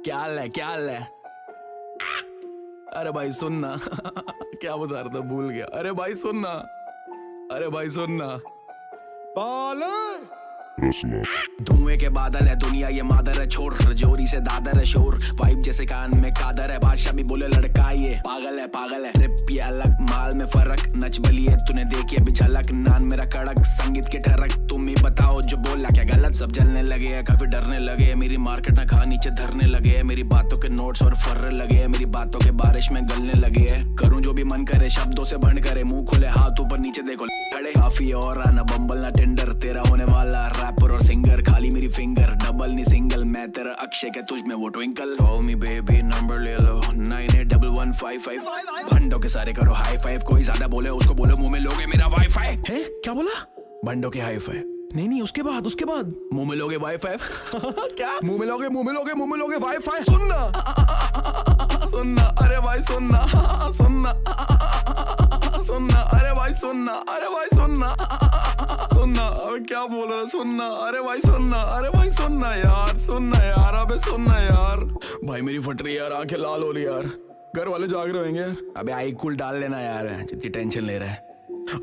क्या हाल है, क्या हाल है? अरे भाई सुनना क्या बता रहा था, भूल गया। अरे भाई सुनना, अरे भाई सुनना। धुएं के बादल है दुनिया, ये मादर है छोर, जोरी से दादर है शोर, वाइब जैसे कान में कादर है, बादशाह भी बोले लड़का ये पागल है, पागल है। ट्रिप ये अलग, माल में फर्क, नच बलिए तूने देखी अभी झलक, नान मेरा कड़क, संगीत की ठरक, तुम ही बताओ जो बोला क्या गलत। सब जलने लगे, काफी डरने लगे, मेरी मार्केट ना खा नीचे धरने लगे, मेरी बातों के नोट्स और फर्रे लगे, मेरी बातों के बारिश में गलने लगे। करूं जो भी मन करे, शब्दों से बंद करे, मुंह खोले हाथ ऊपर नीचे देखो खड़े, काफी और ना बम्बल ना टेंडर, तेरा होने वाला रैपर और सिंगर, खाली मेरी फिंगर, डबल नहीं सिंगल, मैं तेरा अक्षय के तुझ में वो twinkle. Call me baby, number ले लो 981155, भंडों के सारे करो हाई फाइव, कोई ज्यादा बोले उसको बोलो मुंह में लोगे मेरा वाईफाई। है क्या बोला? भंडों के हाई फाइव नहीं, उसके बाद मुंह में लोगे वाईफाई। क्या मुंह में लोगे वाईफाई? सुनना अरे भाई सुनना, सुनना अरे भाई सुनना, सुनना अब क्या बोल रहा, सुनना अरे भाई सुनना यार, अबे सुनना यार। भाई मेरी फट रही यार, आंखें लाल हो रही यार, घर वाले जाग रहे होंगे। अबे आई कूल डाल लेना यार, जितनी टेंशन ले रहा है।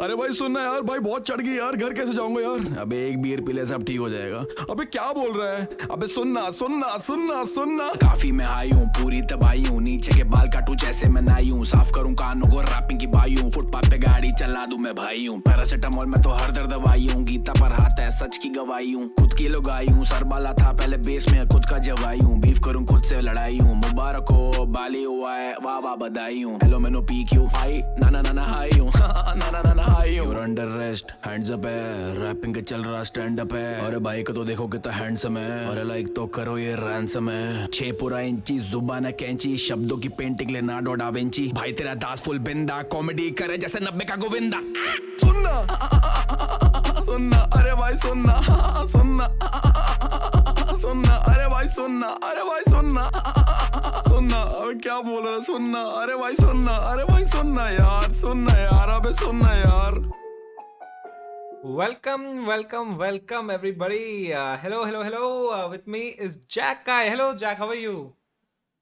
अरे भाई सुनना यार, भाई बहुत चढ़ गई यार, घर कैसे जाऊंगा यार? अबे एक बीयर पी ले, सब ठीक हो जाएगा। अबे क्या बोल रहा है? अबे सुनना। काफी मैं हाई हूँ, पूरी तबाही हूँ, नीचे के बाल काटू जैसे मैं नाई हूँ, साफ करूँ कानों को रैपिंग की बाई हूँ, फुटपाथ पे गाड़ी चला दूं मैं भाई हूँ, पैरासिटामोल में तो हर दर्द दवाई हूँ, गीता पर हाथ है सच की गवाही हूँ, खुद की लुगाई हूँ, सरबाला था पहले बेस में खुद का जवाई हूँ, बीफ करूँ खुद से लड़ाई हूँ, मुबारक हो बाली हुआ है, वाह बधाई हूँ, हेलो मैंने पी क्यू हाई ना हाई हूँ, ना हाई हूँ, अंडर रेस्ट हैंड्स अप है, रैपिंग का चल रहा स्टैंड अप है, और भाई को तो देखो कितना हैंडसम है, और लाइक तो करो ये रैंसम है, 6 पूरा इंची जुबान है कैंची, शब्दों की पेंटिंग लेनार्डो डा विंची, भाई तेरा दास फुल बिंदा, कॉमेडी करे जैसे 90 का गोविंदा। सुनना अरे भाई सुनना अरे भाई सुनना, अब क्या बोल रहा, सुनना अरे भाई सुनना यार, अबे सुनना यार। Welcome, everybody. Hello. With me is Jack CAI. Hello, Jack. How are you?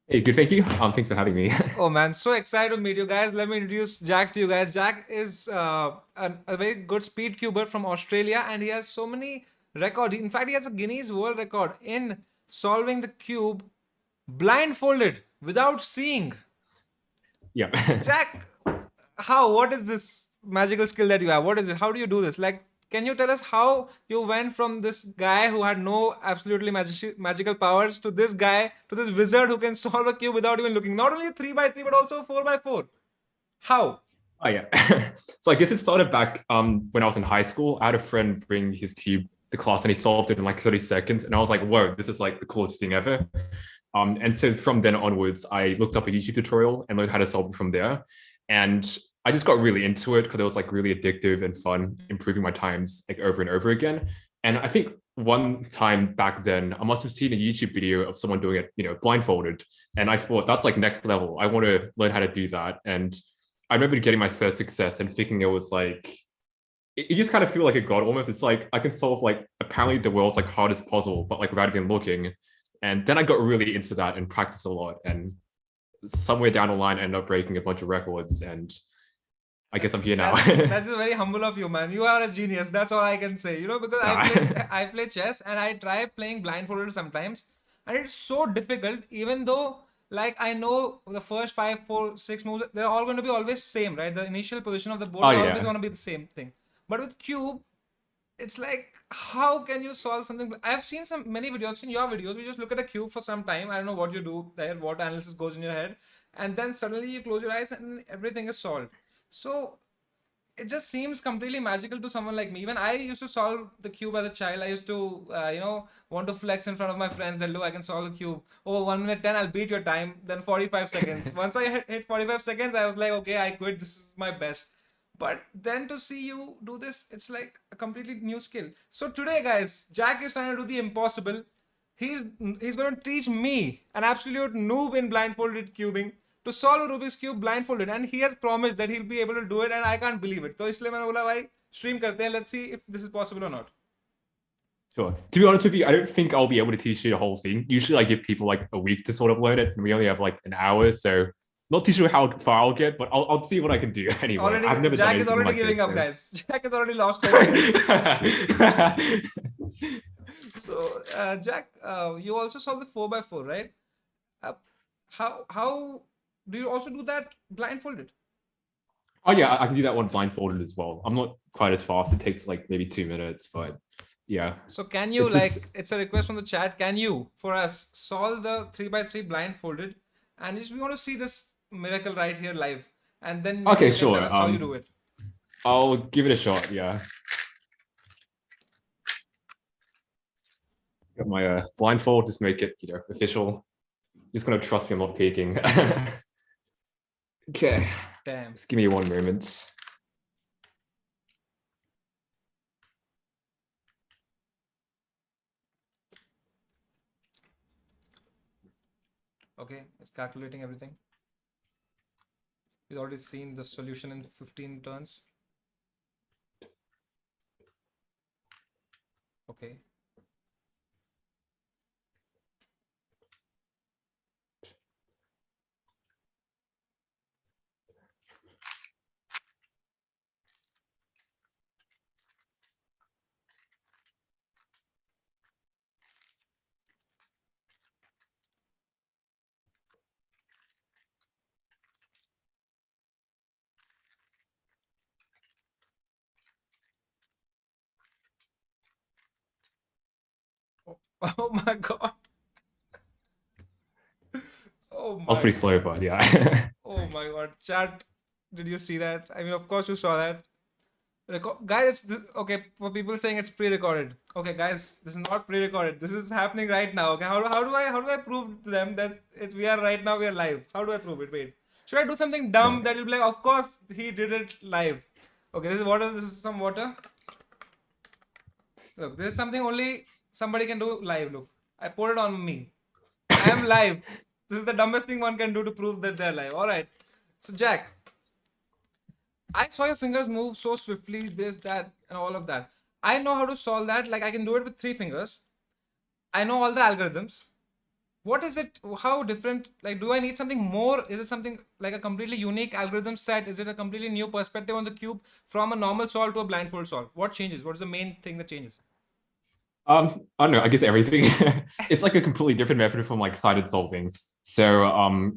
Hey, good, thank you. Thanks for having me. Oh man, so excited to meet you guys. Let me introduce Jack to you guys. Jack is a very good speedcuber from Australia, and he has so many records. In fact, he has a Guinness World Record in solving the cube blindfolded without seeing. Yeah. Jack, what is this magical skill that you have? What is it? How do you do this? Like, can you tell us how you went from this guy who had no absolutely magical powers to this guy, to this wizard who can solve a cube without even looking? Not only 3x3, but also 4x4. How? Oh, yeah. So I guess it started back when I was in high school. I had a friend bring his cube to class and he solved it in like 30 seconds. And I was like, whoa, this is like the coolest thing ever. And so from then onwards, I looked up a YouTube tutorial and learned how to solve it from there. And I just got really into it because it was like really addictive and fun, improving my times like over and over again. And I think one time back then, I must have seen a YouTube video of someone doing it, blindfolded. And I thought that's like next level. I want to learn how to do that. And I remember getting my first success and thinking it was like, you just kind of feel like a god almost. It's like I can solve like apparently the world's like hardest puzzle, but like without even looking. And then I got really into that and practiced a lot. And somewhere down the line, I ended up breaking a bunch of records. And I guess I'm here now. That's very humble of you, man. You are a genius. That's all I can say. Because I play chess and I try playing blindfolded sometimes. And it's so difficult, even though like I know the first 5, 4, 6 moves, they're all going to be always same, right? The initial position of the board is always going to be the same thing. But with cube, it's like, how can you solve something? I've seen many videos, I've seen your videos. We just look at a cube for some time. I don't know what you do there, what analysis goes in your head. And then suddenly you close your eyes and everything is solved. So it just seems completely magical to someone like me. Even I used to solve the cube as a child. I used to, want to flex in front of my friends that, look, I can solve a cube. Oh, 1 minute 10, I'll beat your time. Then 45 seconds. Once I hit 45 seconds, I was like, okay, I quit. This is my best. But then to see you do this, it's like a completely new skill. So today, guys, Jack is trying to do the impossible. He's going to teach me, an absolute noob in blindfolded cubing, to solve a Rubik's cube blindfolded, and he has promised that he'll be able to do it, and I can't believe it. So इसलिए मैंने बोला भाई stream करते हैं, let's see if this is possible or not. Sure. To be honest with you, I don't think I'll be able to teach you the whole thing. Usually, I give people like a week to sort of learn it, and we only have like an hour, so not too sure how far I'll get, but I'll see what I can do anyway. I've never done Jack is anything already like giving this, up, so. guys. Jack has already lost hope. So, Jack, you also solved the 4x4, right? Uh, how do you also do that blindfolded? Oh yeah, I can do that one blindfolded as well. I'm not quite as fast. It takes like maybe 2 minutes, but yeah. So can you It's just it's a request from the chat? Can you for us solve the 3x3 blindfolded, and just we want to see this miracle right here live, and then maybe okay, you can tell sure. us how you do it. I'll give it a shot. Yeah. Got my blindfold. Just make it official. Just gonna trust me. I'm not peeking. Okay. Damn. Just give me one moment. Okay, it's calculating everything. He's already seen the solution in 15 turns. Okay. Oh my god. Oh I was my. pretty slow, but yeah. Oh my god. Chat, did you see that? I mean, of course you saw that. Guys, okay, for people saying it's pre-recorded. Okay, guys, this is not pre-recorded. This is happening right now. Okay, how do I prove to them that we are right now, we are live? How do I prove it? Wait. Should I do something dumb that will be like, of course he did it live. Okay, this is water, this is some water. Look, this is something only somebody can do live. Look, I poured it on me. I am live. This is the dumbest thing one can do to prove that they're live. Alright. So Jack, I saw your fingers move so swiftly, this, that, and all of that. I know how to solve that. Like I can do it with 3 fingers. I know all the algorithms. What is it? How different? Like, do I need something more? Is it something like a completely unique algorithm set? Is it a completely new perspective on the cube from a normal solve to a blindfold solve? What changes? What is the main thing that changes? I don't know. I guess everything. It's like a completely different method from like sided solving. So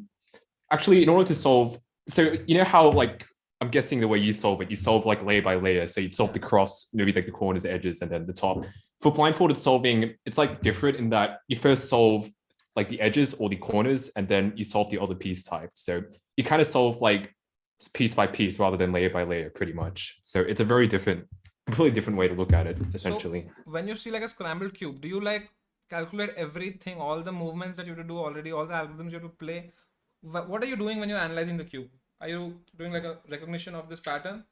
actually, in order to solve, so you know how like I'm guessing the way you solve it, you solve like layer by layer. So you'd solve the cross, maybe like the corners, edges, and then the top. For blindfolded solving, it's like different in that you first solve like the edges or the corners, and then you solve the other piece type. So you kind of solve like piece by piece rather than layer by layer, pretty much. So it's a very different, completely different way to look at it, essentially. So when you see like a scrambled cube, do you like calculate everything, all the movements that you have to do already, all the algorithms you have to play? What are you doing when you're analyzing the cube? Are you doing like a recognition of this pattern?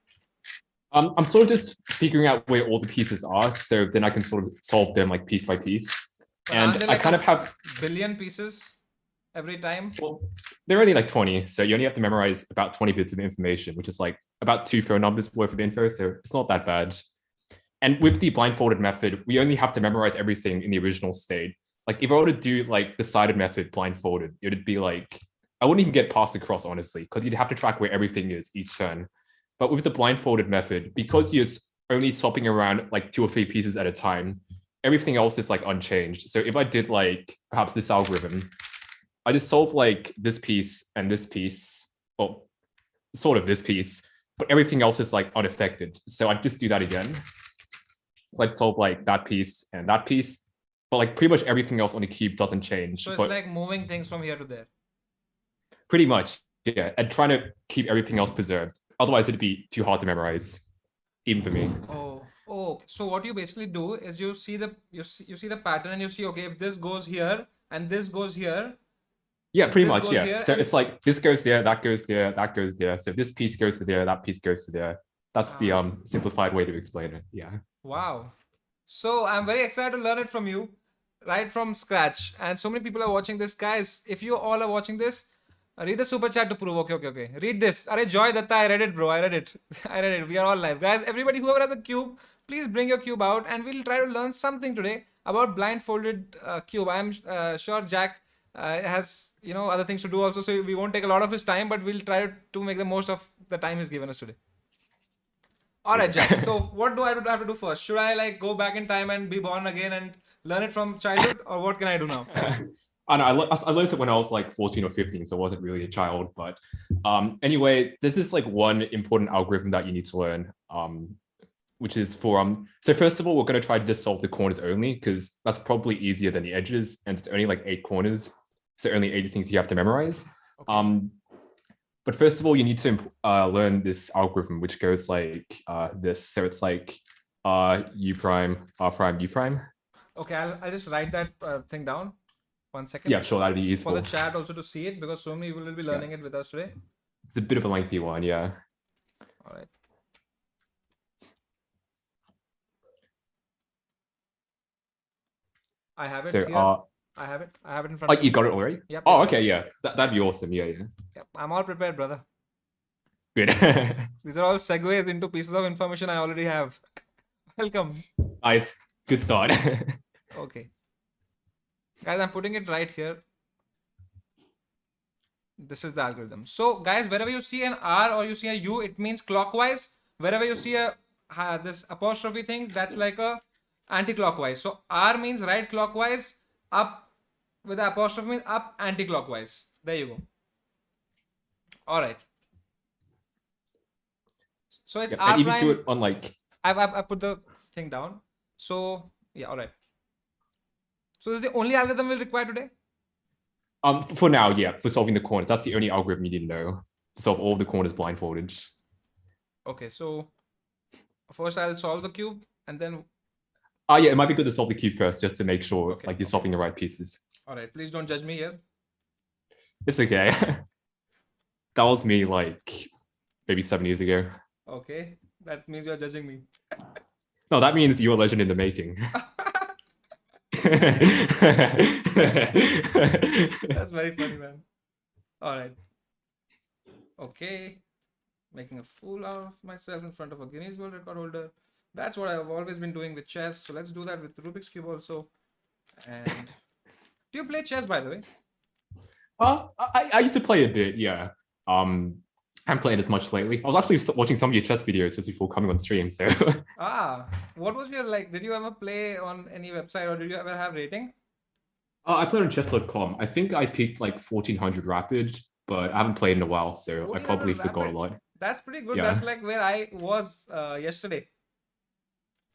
I'm sort of just figuring out where all the pieces are, so then I can sort of solve them like piece by piece. But And aren't there I like kind of have, billion pieces every time? well, they're only like 20, so you only have to memorize about 20 bits of information, which is like about 2 phone numbers worth of info, so it's not that bad. And with the blindfolded method, we only have to memorize everything in the original state. Like if I were to do like the sided method blindfolded, it would be like, I wouldn't even get past the cross, honestly, because you'd have to track where everything is each turn. But with the blindfolded method, because you're only swapping around like 2 or 3 pieces at a time, everything else is like unchanged. So if I did like perhaps this algorithm, I just solve like this piece and this piece, well, sort of this piece, but everything else is like unaffected. So I just do that again. So I'd solve like that piece and that piece, but like pretty much everything else on the cube doesn't change. So it's but like moving things from here to there. pretty much, yeah, and trying to keep everything else preserved. Otherwise, it'd be too hard to memorize, even for me. Oh. So what you basically do is you see the pattern and you see, okay, if this goes here and this goes here. Yeah, pretty this much, goes yeah. here So and- it's like this goes there, that goes there, that goes there. So if this piece goes to there, that piece goes to there. That's the simplified way to explain it. Yeah. Wow. So I'm very excited to learn it from you, right from scratch. And so many people are watching this. Guys, if you all are watching this, read the super chat to prove. Okay. Read this. Arey, Joy Datta, I read it, bro. I read it. I read it. We are all live. Guys, everybody, whoever has a cube, please bring your cube out and we'll try to learn something today about blindfolded cube. I'm sure Jack has other things to do also, so we won't take a lot of his time, but we'll try to make the most of the time he's given us today. All right, Jack. So what do I have to do first? Should I like go back in time and be born again and learn it from childhood, or what can I do now? I know, I learned it when I was like 14 or 15, so I wasn't really a child. But anyway, there's this like one important algorithm that you need to learn, which is for so first of all, we're going to try to just solve the corners only, because that's probably easier than the edges, and it's only like 8 corners, so only 80 things you have to memorize. Okay. But first of all, you need to learn this algorithm, which goes like this. So it's like u prime, r prime, u prime. Okay, I'll just write that thing down. 1 second. Yeah, sure, that'd be useful. For the chat also to see it, because so many people will be learning it with us today. It's a bit of a lengthy one, yeah. All right. I have it here. I have it in front of me. You got it already? Yep. Oh, okay, yeah. That'd be awesome, yeah. Yep, I'm all prepared, brother. Good. These are all segues into pieces of information I already have. Welcome. Nice. Good start. Okay. Guys, I'm putting it right here. This is the algorithm. So, guys, wherever you see an R or you see a U, it means clockwise. Wherever you see a this apostrophe thing, that's like a anti-clockwise. So, R means right clockwise, up with the apostrophe means up anti-clockwise. There you go. All right. So, it's R and prime. even do it on like... I put the thing down. So, yeah, all right. So this is the only algorithm we'll require today? For now, yeah, for solving the corners. That's the only algorithm you need to know to solve all the corners blindfolded. Okay, so first I'll solve the cube and then... Yeah, it might be good to solve the cube first, just to make sure like you're solving the right pieces. All right, please don't judge me here. It's okay. That was me like maybe 7 years ago. Okay, that means you're judging me. No, that means you're a legend in the making. That's very funny, man. All right. Okay. Making a fool out of myself in front of a Guinness World Record holder. That's what I've always been doing with chess. So let's do that with Rubik's Cube also. And do you play chess, by the way? I used to play a bit, yeah. I haven't played as much lately. I was actually watching some of your chess videos just before coming on stream, so... What was your, like, did you ever play on any website or did you ever have rating? I played on chess.com. I think I peaked like 1400 rapid, but I haven't played in a while, so I probably forgot a lot. That's pretty good. Yeah. That's like where I was yesterday.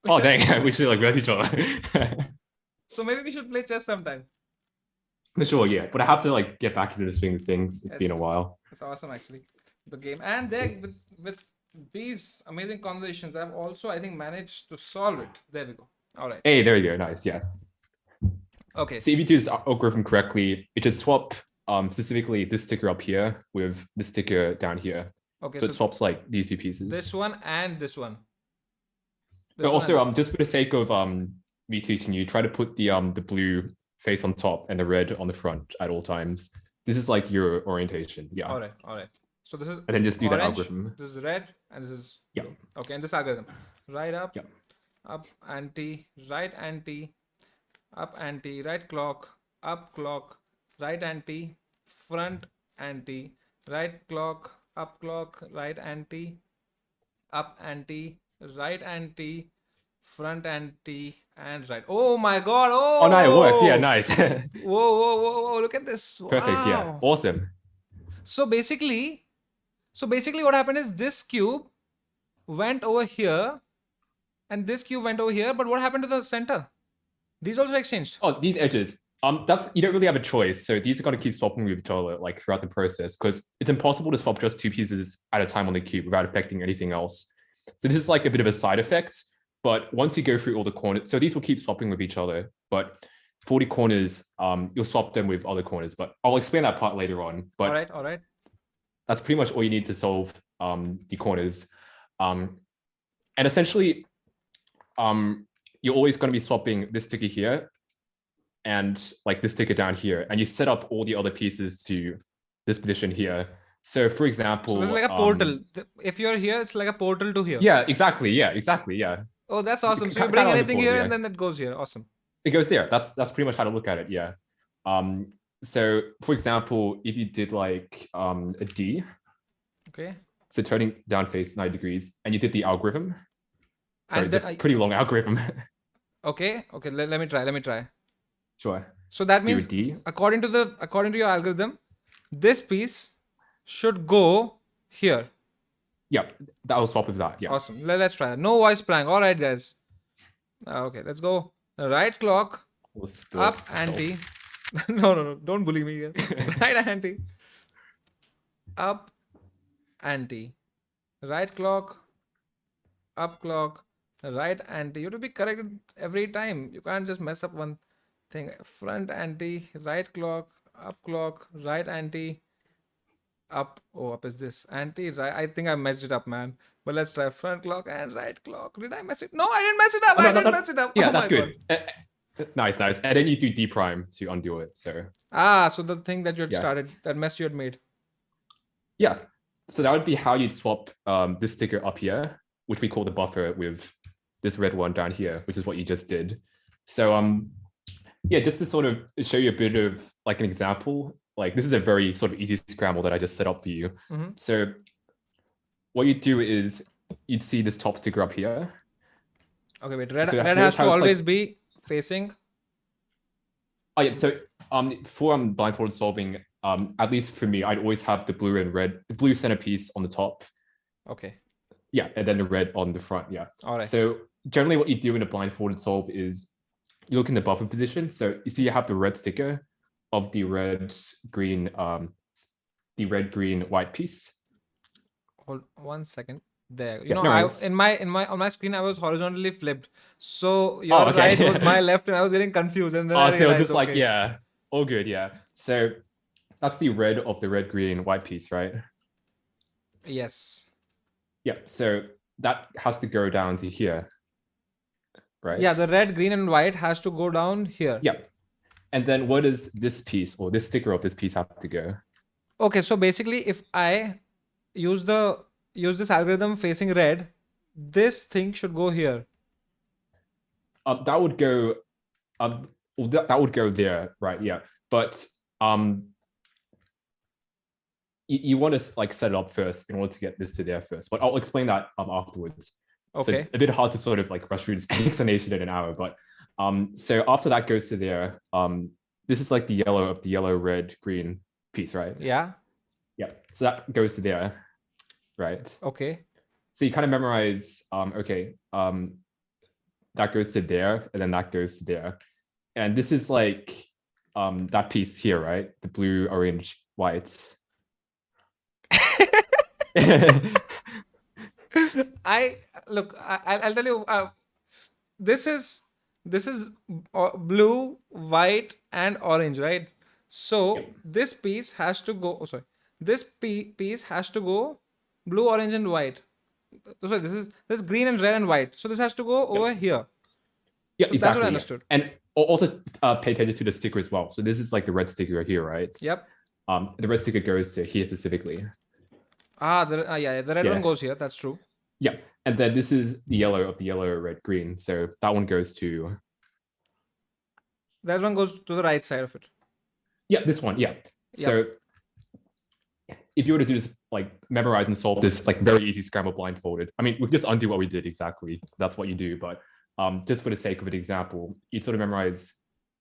Oh, dang. We should like rest each other. So maybe we should play chess sometime. For sure, yeah. But I have to like get back into the swing of things. It's been a while. It's awesome, actually. The game. And there, with these amazing conversations, I've also, I think, managed to solve it. There we go. All right. Hey, there you go. Nice. Yeah. Okay. So if you do this algorithm correctly, it should swap specifically this sticker up here with this sticker down here. Okay. So it swaps like these two pieces. This one and this one. But also, just for the sake of me teaching you, try to put the blue face on top and the red on the front at all times. This is like your orientation. Yeah. All right. All right. So this is and then just do orange, that algorithm. This is red and this is yeah. blue. Okay, and this algorithm. Right up, yeah. Up anti, right anti, up anti, right clock, up clock, right anti, front anti, right clock, up clock, right anti, up anti, right anti, front anti, and right. Oh my god! Oh no, it worked. Yeah, nice. whoa! Look at this. Perfect. Wow. Yeah, awesome. So basically, what happened is this cube went over here and this cube went over here. But what happened to the center? These also exchanged. Oh, these edges. That's you don't really have a choice. So these are going to keep swapping with each other like throughout the process because it's impossible to swap just 2 pieces at a time on the cube without affecting anything else. So this is like a bit of a side effect. But once you go through all the corners, so these will keep swapping with each other. But 40 corners, you'll swap them with other corners. But I'll explain that part later on. But all right. That's pretty much all you need to solve the corners. And essentially, you're always going to be swapping this sticker here and like this sticker down here. And you set up all the other pieces to this position here. So for example... So it's like a portal. If you're here, it's like a portal to here. Yeah, exactly. Yeah, exactly. Yeah. Oh, that's awesome. So you Kinda bring on the anything board, here yeah. and then it goes here. Awesome. It goes there. That's pretty much how to look at it. Yeah. So for example, if you did like a D, Okay. so turning down face 90 degrees, and you did the algorithm. Sorry, And the then pretty long algorithm. okay. Let me try. Let me try. Sure. So that Do a means D. according to your algorithm, this piece should go here. Yeah, that will swap with that. Yeah. Awesome. Let's try. No voice prank. All right, guys. Okay, let's go. Right clock, Let's do up it. ante. No. Don't bully me here. Right ante, up ante. Right clock, up clock, right ante. You have to be corrected every time. You can't just mess up one thing. Front ante, right clock, up clock, right ante, up. Oh, up is this ante, right? I think I messed it up, man. But let's try front clock and right clock. Did I mess it? No, I didn't mess it up. Oh, I didn't mess it up. Yeah, Oh that's my God. good. Nice. And then you do D prime to undo it. So Ah, so the thing that you had Yeah. started, that mess you had made. yeah, so that would be how you'd swap this sticker up here, which we call the buffer, with this red one down here, which is what you just did. So yeah, just to sort of show you a bit of like an example, like this is a very sort of easy scramble that I just set up for you. Mhm. So what you do is you'd see this top sticker up here. Okay, wait. Red So red notice has to how it's like- always be facing. Oh yeah, so for blindfolded solving, at least for me, I'd always have the blue centerpiece on the top. Okay. Yeah, and then the red on the front. Yeah. All right. So generally what you do in a blindfolded solve is you look in the buffer position. So you see you have the red sticker of the red, green, white piece. Hold 1 second. There. You Yeah, know, no I worries. on my screen I was horizontally flipped. So your Oh, okay. right was my left and I was getting confused. And then I So realized, just like, okay. yeah, all good. Yeah. So that's the red of the red, green, white piece, right? Yes. Yeah. So that has to go down to here. Right. Yeah, the red, green, and white has to go down here. Yeah. And then what does this piece or this sticker of this piece have to go? Okay, so basically if I use this algorithm facing red, this thing should go here. That would go that would go there, right? Yeah. But you want to like set it up first in order to get this to there first. But I'll explain that afterwards. Okay. So it's a bit hard to sort of like rush through this explanation in an hour. But so after that goes to there, this is like the yellow of the yellow, red, green piece, right? Yeah. Yeah. So that goes to there, right? Okay. So you kind of memorize, okay, that goes to there, and then that goes to there. And this is like that piece here, right? The blue, orange, white. I'll tell you, this is blue, white, and orange, right? So Yep. this piece has to go. Oh, sorry. This piece has to go blue, orange, and white. Sorry, this is green and red and white. So this has to go over here. Yeah, So exactly. that's what I yeah. understood. And also pay attention to the sticker as well. So this is like the red sticker here, right? Yep. The red sticker goes to here specifically. Yeah, the red Yeah. one goes here. That's true. Yeah, and then this is the yellow of the yellow, red, green. So that one goes to. That one goes to the right side of it. Yeah, this one. Yeah. So if you were to do this, like memorize and solve this, like very easy scramble blindfolded. I mean, we just undo what we did exactly. That's what you do. But just for the sake of an example, you'd sort of memorize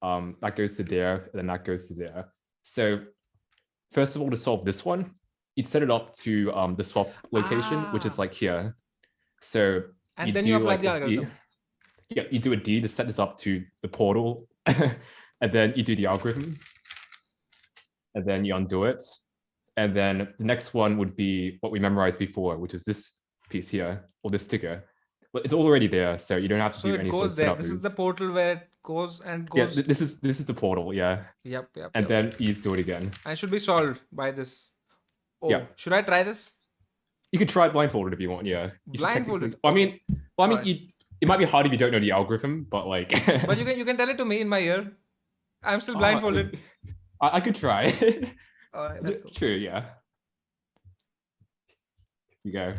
that goes to there, and then that goes to there. So first of all, to solve this one, you'd set it up to the swap location, which is like here. So And then you apply like the a D. algorithm. Yeah, you do a D to set this up to the portal, and then you do the algorithm, and then you undo it. And then the next one would be what we memorized before, which is this piece here, or this sticker. But it's already there, so you don't have to So do it any sort goes of there. setup This is move. the portal where it goes and Yeah, goes. this is the portal, yeah. Yep. And then you just do it again. And should be solved by this. Oh, Yeah. should I try this? You could try it blindfolded if you want, yeah. You should Blindfolded, technically- I mean, Alright. it might be hard if you don't know the algorithm, but like. But you can tell it to me in my ear. I'm still blindfolded. I could try. Alright, let's go. True, yeah. Here you go.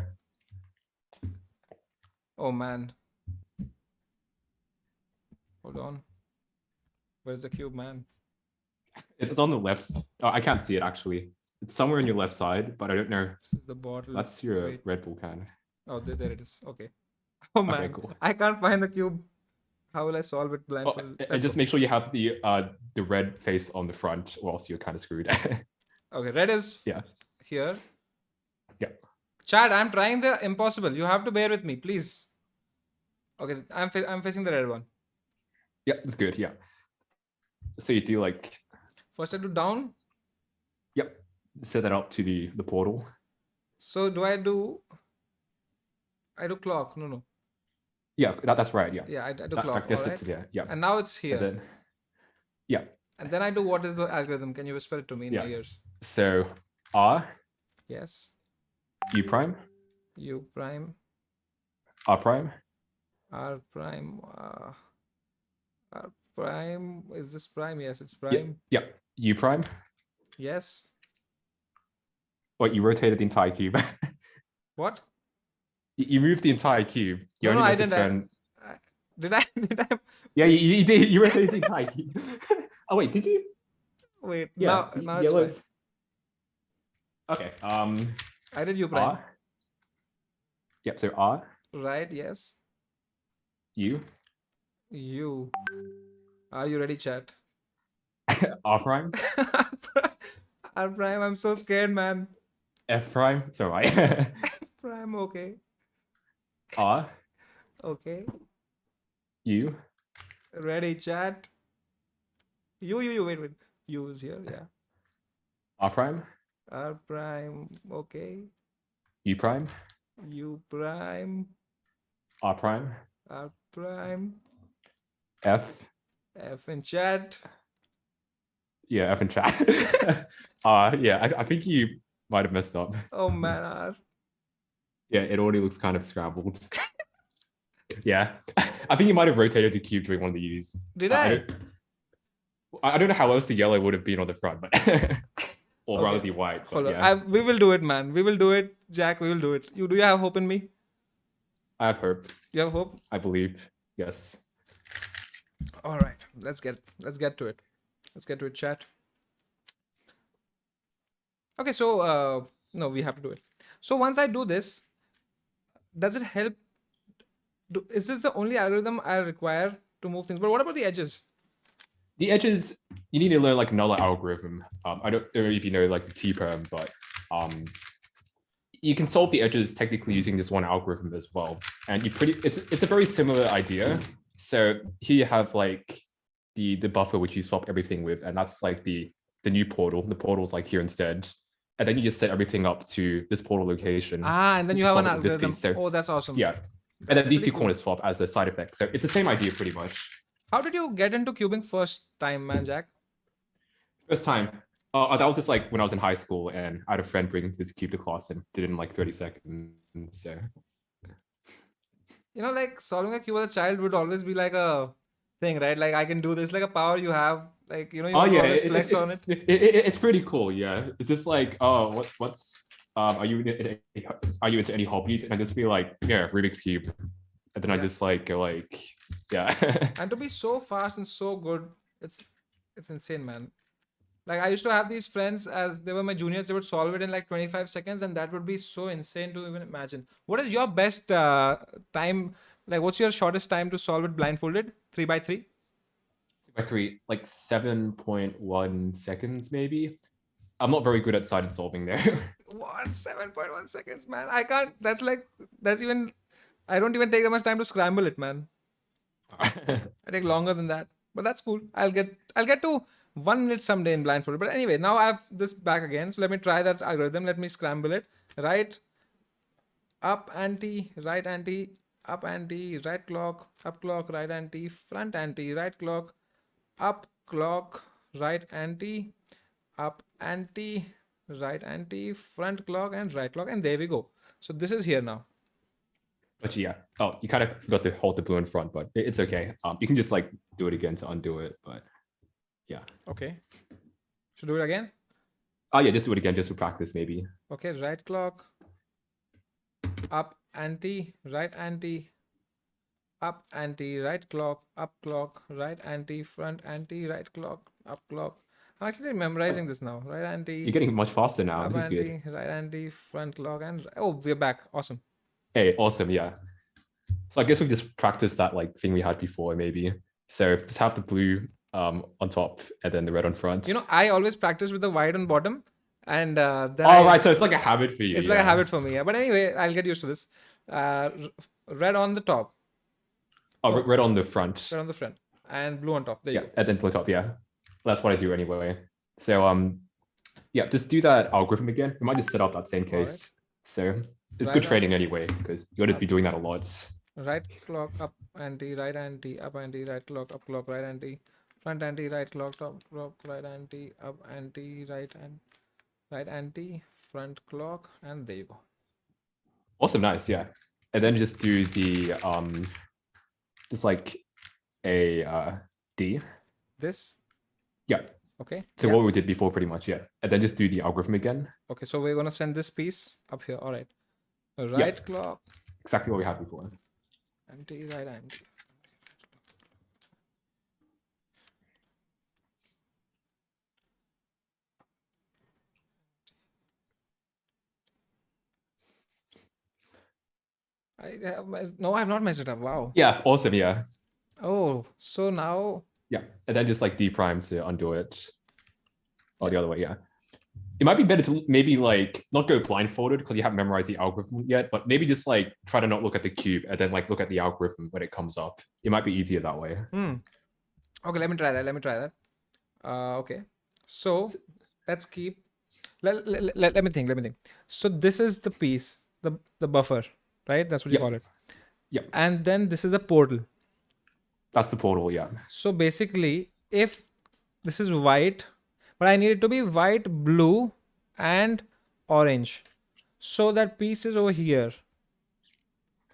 Oh man. Hold on. Where's the cube, man? It's on the left. Oh, I can't see it actually. It's somewhere on your left side, but I don't know. This is the bottle. That's your Wait. Red Bull can. Oh, there it is. Okay. Oh man, Okay, cool. I can't find the cube. How will I solve it Oh, blindfolded? and Let's just go. make sure you have the red face on the front, or else you're kind of screwed. Okay, red is Yeah. here. Yeah. Chad, I'm trying the impossible. You have to bear with me, please. Okay, I'm facing the red one. Yeah, it's good. Yeah. So you do like, First I do down. yep, set that up to the portal. So do I do clock? No. Yeah, that's right. Yeah. Yeah, I do That clock. gets All it right. to there. Yeah. And now it's here. And then, yeah. And then I do what is the algorithm? Can you whisper it to me in my Yeah. ears? So R, Yes. U prime, U prime, R prime, R prime, R prime. Is this prime? Yes, it's yeah, prime. yeah, U prime. Yes. Wait, you rotated the entire cube. What? You moved the entire cube. You No, only I meant to didn't. turn. Did I? Did I? Yeah, you did. You rotated the entire cube. Oh wait, did you? Wait. Yeah. Now it's fine. Okay. I did U prime. R. Yep. So R, Right. Yes. U, U. Are you ready, chat? R prime, R prime. I'm so scared, man. F prime. It's alright. Prime. Okay. R, Okay. U, Ready, chat. U. Wait. U is here. Yeah. R prime, R prime. Okay. U prime, U prime. R prime, R prime. F. F in chat. Yeah, F in chat. Yeah, I think you might have messed up. Oh man, R. Yeah, it already looks kind of scrambled. Yeah, I think you might have rotated the cube during one of the U's. Did I don't know how else the yellow would have been on the front, but or Okay. rather the white. But Hold on. yeah, We will do it, man. We will do it, Jack. We will do it. Do you have hope in me? I have hope. You have hope? I believe. Yes. All right. Let's get to it. Let's get to it, chat. Okay, so no, we have to do it. So once I do this, does it help? Is this the only algorithm I require to move things? But what about the edges? The edges, you need to learn like another algorithm. I don't know if you know like the T-perm, but you can solve the edges technically using this one algorithm as well. And it's a very similar idea. So here you have like the buffer which you swap everything with, and that's like the new portal. The portal's like here instead. And then you just set everything up to this portal location. And then you have an Solve it with this algorithm. piece. So Oh, that's awesome. yeah. And then these really two corners swap as a side effect. So it's the same idea pretty much. How did you get into cubing first time, man, Jack? First time. That was just like when I was in high school and I had a friend bring his cube to class and did it in like 30 seconds. So You know, like solving a cube as a child would always be like a thing, right? Like I can do this, like a power you have. Like, you know, you want to always flex on it. It's pretty cool. Yeah. It's just like, oh, what's are you into any hobbies? And I just be like, yeah, Rubik's Cube. And then I just like go like, yeah. And to be so fast and so good, it's insane, man. Like I used to have these friends as they were my juniors, they would solve it in like 25 seconds, and that would be so insane to even imagine. What is your best time? Like, what's your shortest time to solve it blindfolded? 3x3? By 3, like 7.1 seconds, maybe. I'm not very good at side solving there. What? 7.1 seconds, man. I can't. I don't even take that much time to scramble it, man. I take longer than that. But that's cool. I'll get to 1 minute someday in blindfolded. But anyway, now I have this back again. So let me try that algorithm. Let me scramble it. Right, up anti, right anti, up anti, right clock, up clock, right anti, front anti, right clock, up clock, right anti, up anti, right anti, front clock, and right clock. And there we go. So this is here now. But yeah, oh, you kind of forgot to hold the blue in front, but it's okay. You can just like do it again to undo it, but yeah. Okay. Should do it again? Oh yeah, just do it again just for practice maybe. Okay, right clock, up anti, right anti, up anti, right clock, up clock, right anti, front anti, right clock, up clock. I'm actually memorizing this now. Right anti, You're getting much faster now. up This is good. anti, right anti, front clock, and oh, we're back. Awesome. Hey, awesome. Yeah. So I guess we just practice that like thing we had before, maybe. So just have the blue on top and then the red on front. You know, I always practice with the white on bottom, and then oh, right. So it's like a habit for you. It's like a habit for me. Yeah. But anyway, I'll get used to this. Red on the top. Oh, red on the front. Red on the front, and blue on top. There you go. And then blue on top. Yeah, that's what I do anyway. So yeah, just do that algorithm again. We might just set up that same case. So it's good training anyway because you got to be doing that a lot. Right clock up anti, right anti, up anti, right clock, up clock, right anti, front anti, right clock, top clock, right anti, up anti, right anti, front clock, and there you go. Awesome, nice, yeah. And then just do the just like a D. This? Yeah. Okay. So what we did before, pretty much, yeah. And then just do the algorithm again. Okay, so we're gonna send this piece up here. All right. Right clock. Exactly what we had before. Anti, right anti. No, I have not messed it up. Wow. Yeah, awesome, yeah. Oh, so now. Yeah, and then just like D prime to undo it. Or the other way, yeah. It might be better to maybe like not go blindfolded because you haven't memorized the algorithm yet, but maybe just like try to not look at the cube and then like look at the algorithm when it comes up. It might be easier that way. Okay, let me try that. Okay, so let's keep. Let me think. So this is the piece, the buffer, right? That's what you call it. Yeah. And then this is the portal. That's the portal, yeah. So basically, if this is white, but I need it to be white, blue, and orange. So that piece is over here.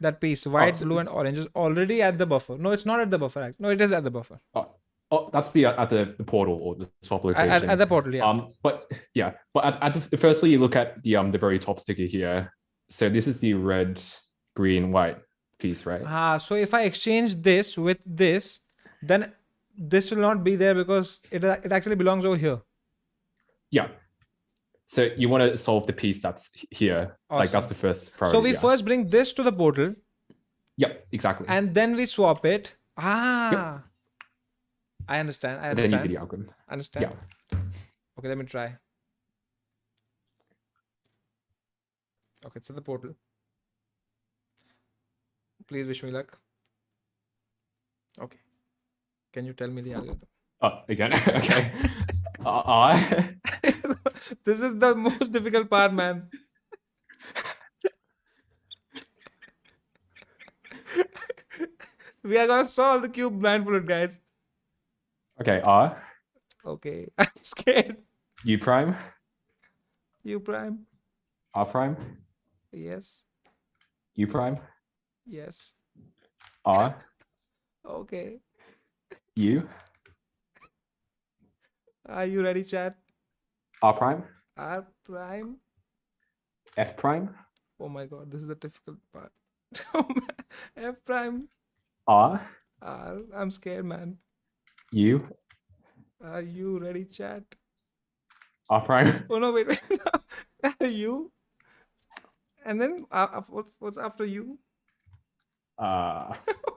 That piece, white, blue, and orange, is already at the buffer. No, it's not at the buffer. No, it is at the buffer. Oh, that's the at the portal or the swap location. At the portal, yeah. But firstly, you look at the very top sticker here. So this is the red, green, white piece, right? So if I exchange this with this, then this will not be there because it actually belongs over here. Yeah. So you want to solve the piece that's here. Awesome. Like that's the first priority. So we first bring this to the portal. Yep, exactly. And then we swap it. Yep. I understand. And then you do the algorithm. Understand. Yeah. Okay, let me try. Okay, it's in the portal. Please wish me luck. Okay. Can you tell me the algorithm? Oh, again? Okay. This is the most difficult part, man. We are gonna solve the cube blindfolded, guys. Okay, R. Okay, I'm scared. U prime. U prime. R prime. Yes. U prime. Yes. R. Okay. U. Are you ready, chat? R prime. R prime. F prime. Oh my god, this is a difficult part. F prime. R. R. I'm scared, man. U. Are you ready, chat? R prime. Oh no, wait. U. And then what's after U? Oh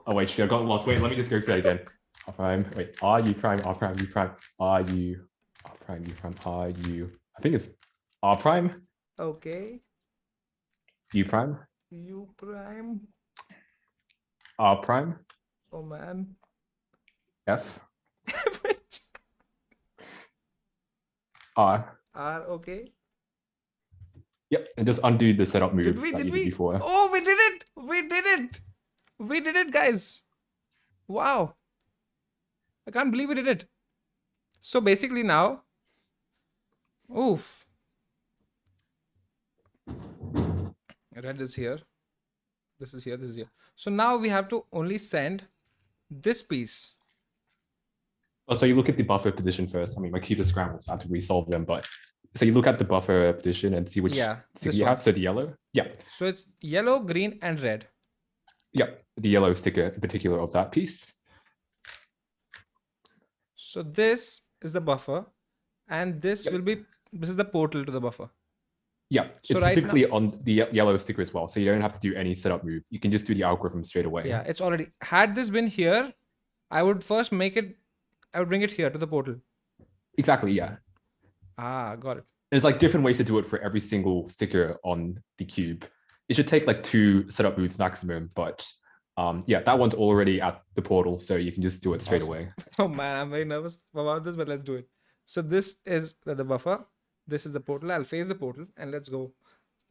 wait, shit, I got lost. Wait, let me just go through that again. R prime. Wait, R U prime. R prime. U prime. R U. R prime. U prime. R U. I think it's R prime. Okay. U prime. U prime. R prime. Oh man. F. R. R. Okay. Yep, and just undo the setup move Did that you we? did before. Oh, we did it! We did it, guys! Wow! I can't believe we did it. So basically now, oof. Red is here. This is here. This is here. So now we have to only send this piece. Oh, so you look at the buffer position first. I mean, my cube is scrambled, so I have to resolve them, but so you look at the buffer position and see which sticker you have. So the yellow. Yeah. So it's yellow, green, and red. Yeah. the yellow sticker in particular of that piece. So this is the buffer, and this Yep. will be, this is the portal to the buffer. Yeah, So it's right specifically on the yellow sticker as well. So you don't have to do any setup move. You can just do the algorithm straight away. Yeah, it's already, had this been here, I would first make it, I would bring it here to the portal. Exactly, yeah. Ah, got it. There's like different ways to do it for every single sticker on the cube. It should take like 2 setup moves maximum, but yeah, that one's already at the portal, so you can just do it straight away. Oh man, I'm very nervous about this, but let's do it. So this is the buffer. This is the portal. I'll face the portal and let's go.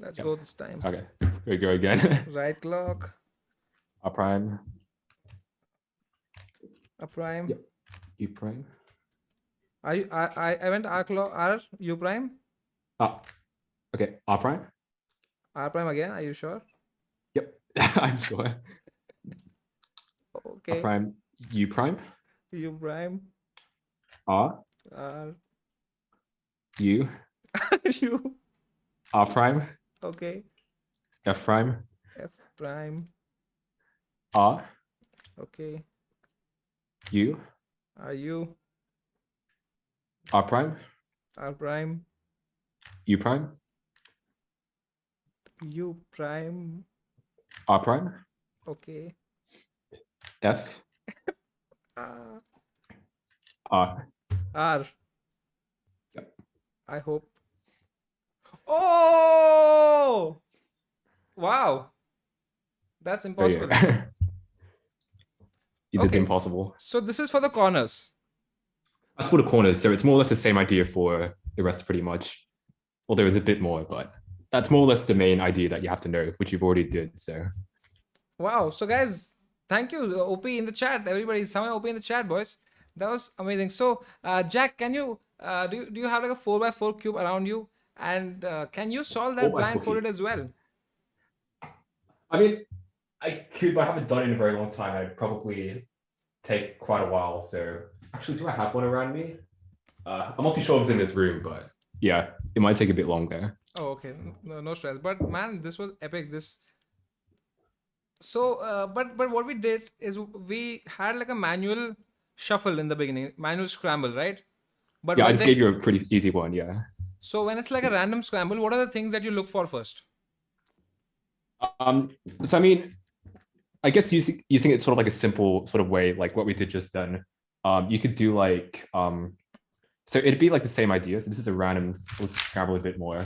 Let's go this time. Okay, here we go again. Right clock, R prime. a prime. Yep. U prime. I went R clock, R, U prime, Ah, okay, R prime. R prime again. Are you sure? Yep, I'm sure. Okay. R prime, U prime, U prime, R, R, U, U. R prime, Okay. F prime, F prime. R, Okay. U, R, U, R prime, R prime, U prime, U prime. R prime, Okay. F, R. R. R. Yep. I hope. Oh! Wow. That's There you impossible. go. You did the Okay. impossible. So this is for the corners. That's for the corners, so it's more or less the same idea for the rest pretty much. Although it's a bit more, but that's more or less the main idea that you have to know, which you've already did, so. Wow. So guys, thank you, OP in the chat. Everybody, Samay OP in the chat, boys. That was amazing. So Jack, can you do you have like a 4x4 cube around you? And can you solve that 4x4 blindfolded cube. as well? I mean, I could, but I haven't done it in a very long time. I'd probably take quite a while. So actually, do I have one around me? I'm not too sure if it's in this room, but yeah, it might take a bit longer. Oh, okay. No stress. But man, this was epic. So, but what we did is we had like a manual shuffle in the beginning, manual scramble, right? But Yeah, I when just gave you a pretty easy one. Yeah. so when it's like a random scramble, what are the things that you look for first? So I mean, I guess using it sort of like a simple sort of way, like what we did just then. You could do like so it'd be like the same idea. So this is a random. Let's scramble a bit more.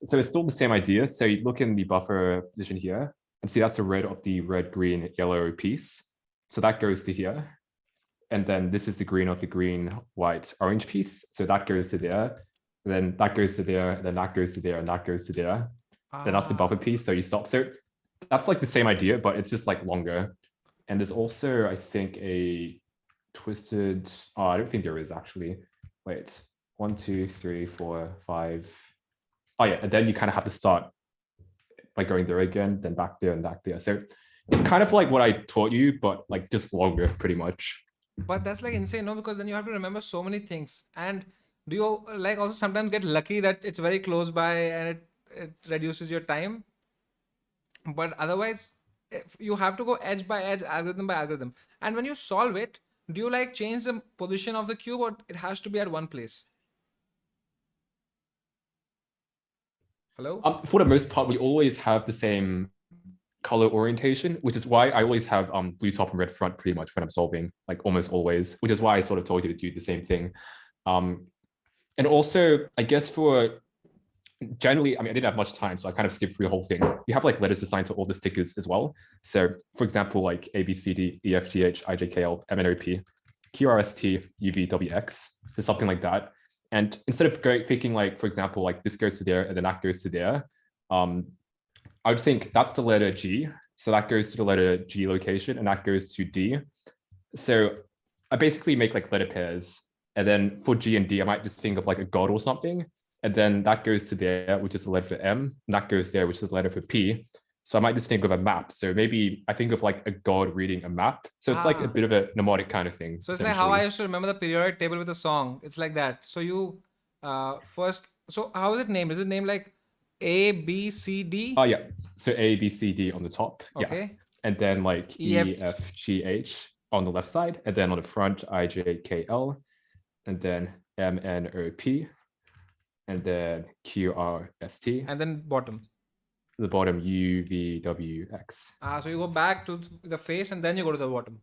So it's still the same idea. So you look in the buffer position here and see that's the red of the red, green, yellow piece. So that goes to here. And then this is the green of the green, white, orange piece. So that goes to there. And then that goes to there. And then that goes to there. And that goes to there. Then that's the buffer piece. So you stop. So that's like the same idea, but it's just like longer. And there's also, I think, a twisted. Oh, I don't think there is actually. Wait, 1, 2, 3, 4, 5. Oh yeah, and then you kind of have to start by going there again, then back there and back there. So it's kind of like what I taught you, but like just longer, pretty much. But that's like insane, no? Because then you have to remember so many things. And do you like also sometimes get lucky that it's very close by and it reduces your time? But otherwise, if you have to go edge by edge, algorithm by algorithm. And when you solve it, do you like change the position of the cube or it has to be at one place? Hello? For the most part, we always have the same color orientation, which is why I always have blue top and red front pretty much when I'm solving, like almost always, which is why I sort of told you to do the same thing. And also, I guess for generally, I mean, I didn't have much time, so I kind of skipped through the whole thing. You have like letters assigned to all the stickers as well. So for example, like A, B, C, D, E, F, G, H, I, J, K, L, M, N, O, P, Q, R, S, T, U, V, W, X, or something like that. And instead of thinking like, for example, like this goes to there and then that goes to there, I would think that's the letter G. So that goes to the letter G location and that goes to D. So I basically make like letter pairs. And then for G and D, I might just think of like a God or something. And then that goes to there, which is the letter for M. And that goes there, which is the letter for P. So I might just think of a map. So maybe I think of like a God reading a map. So it's like a bit of a mnemonic kind of thing. So it's like how I used to remember the periodic table with a song. It's like that. So you first, so how is it named? Is it named like A, B, C, D? Oh yeah. So A, B, C, D on the top. Okay. Yeah. and then like E, F. E, F, G, H on the left side, and then on the front, I, J, K, L, and then M, N, O, P, and then Q, R, S, T, And then bottom. the bottom, U, V, W, X. So you go back to the face and then you go to the bottom.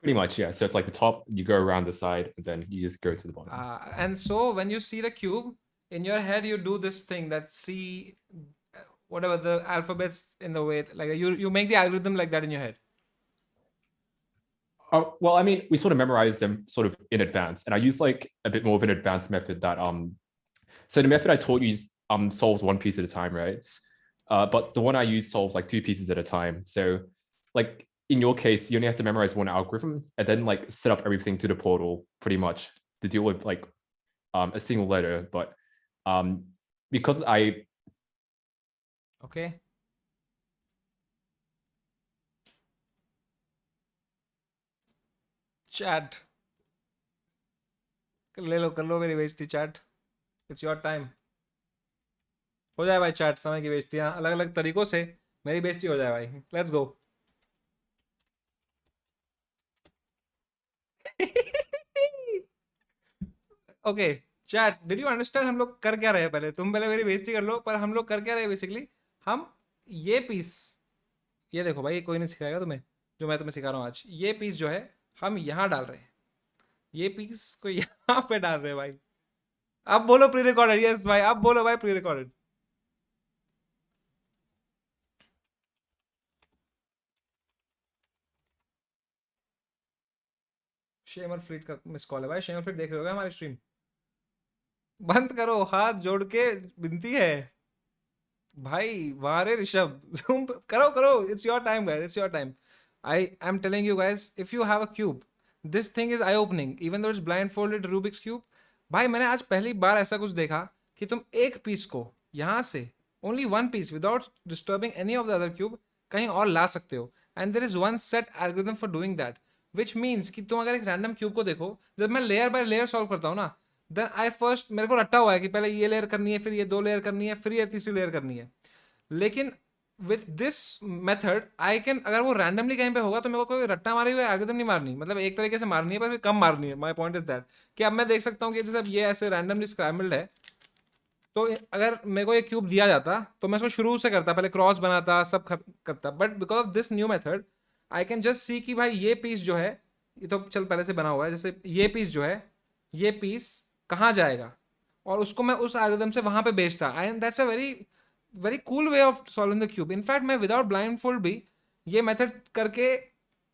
Pretty much, yeah. So it's like the top, you go around the side, and then you just go to the bottom. And so when you see the cube, in your head you do this thing that C, whatever the alphabets in the way, like you make the algorithm like that in your head. Oh, well, I mean, we sort of memorize them sort of in advance, and I use like a bit more of an advanced method that so the method I taught you solves one piece at a time, right? But the one I use solves like two pieces at a time. So like in your case, you only have to memorize one algorithm and then like set up everything to the portal pretty much to deal with like a single letter. But because I Okay. Chat. कर लो मेरी बेइज्जती chat. It's your time. हो जाए भाई chat, समय की बेइज्जती. हाँ, अलग अलग तरीकों से मेरी बेइज्जती हो जाए भाई. Let's go. Okay chat, did you understand हम लोग कर क्या रहे हैं? पहले तुम पहले मेरी बेइज्जती कर लो, पर हम लोग कर क्या रहे हैं बेसिकली? हम ये पीस, ये देखो भाई, कोई नहीं सिखाएगा तुम्हें जो मैं तुम्हें सिखा रहा हूँ आज. ये पीस जो है हम यहाँ डाल रहे हैं, ये पीस को यहाँ पे डाल रहे हैं भाई. अब बोलो प्री रिकॉर्डेड. यस भाई, अब बोलो भाई प्री रिकॉर्डेड. शेमर फ्लीट का मिस कॉल है भाई. शेमर फ्लीट देख रहे हो हमारी स्ट्रीम? बंद करो, हाथ जोड़ के विनती है भाई. वारे ऋषभ, जूम करो करो. It's your time guys, it's your time. I am telling you guys, if you have a cube, this thing is I opening even though it's blind folded Rubik's cube. भाई मैंने आज पहली बार ऐसा कुछ देखा कि तुम एक पीस को यहाँ से, only one piece without disturbing any of the other cube, कहीं और ला सकते हो. And there is one set algorithm for doing that, which means कि तुम अगर एक रैंडम क्यूब को देखो, जब मैं लेयर बाय लेयर सॉल्व करता हूँ ना, देन आई फर्स्ट, मेरे को रट्टा हुआ है कि पहले ये लेयर करनी है, फिर ये दो लेयर करनी है, फिर ये तीसरी लेयर करनी है. लेकिन with this method I can, अगर वो रैंडमली कहीं पे होगा तो मेरे को कोई रट्टा मारी हुई एल्गोरिथम नहीं मारनी, मतलब एक तरीके से मारनी है पर कम मारनी है. माई पॉइंट इज दैट कि अब मैं देख सकता हूँ कि जैसे ये ऐसे रैंडमली स्क्रैम्बल्ड है, तो अगर मेरे को ये क्यूब दिया जाता तो मैं इसको शुरू से करता, पहले क्रॉस बनाता, सब करता. But because of this new method I can just see कि भाई ये पीस जो है, ये तो चल पहले से बना हुआ है, जैसे ये पीस जो है, ये पीस कहाँ जाएगा, और उसको मैं उस एल्गोरिथम से वहां पे भेजता. And that's a very very cool way of solving the cube. In fact मैं विदाउट ब्लाइंड फोल्ड भी ये मेथड करके,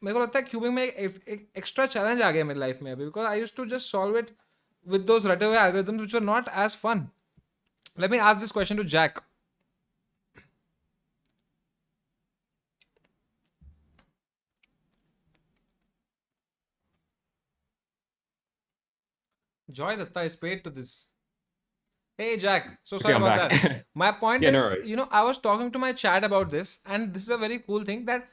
मेरे को लगता है क्यूबिंग में एक एक्स्ट्रा चैलेंज आ गया मेरी लाइफ में अभी, because I used to just solve it with those रटे हुए algorithms which were not as fun. Let me ask this question to Jack. Joy Datta is paid to this. Hey Jack, so sorry I'm about back. that. My point Yeah, is, no worries. you know, I was talking to my chat about this, and this is a very cool thing that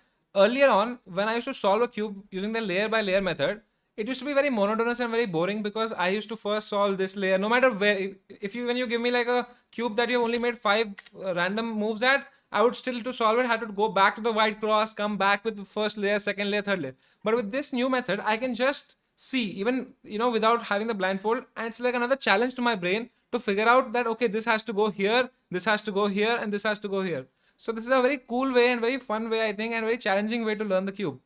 earlier on, when I used to solve a cube using the layer by layer method, it used to be very monotonous and very boring because I used to first solve this layer, no matter where. If you, when you give me like a cube that you only made 5 random moves at, I would still, to solve it, have to go back to the white cross, come back with the first layer, second layer, third layer. But with this new method, I can just see, even, you know, without having the blindfold, and it's like another challenge to my brain to figure out that, okay, this has to go here, this has to go here, and this has to go here. So this is a very cool way and very fun way, I think, and very challenging way to learn the cube.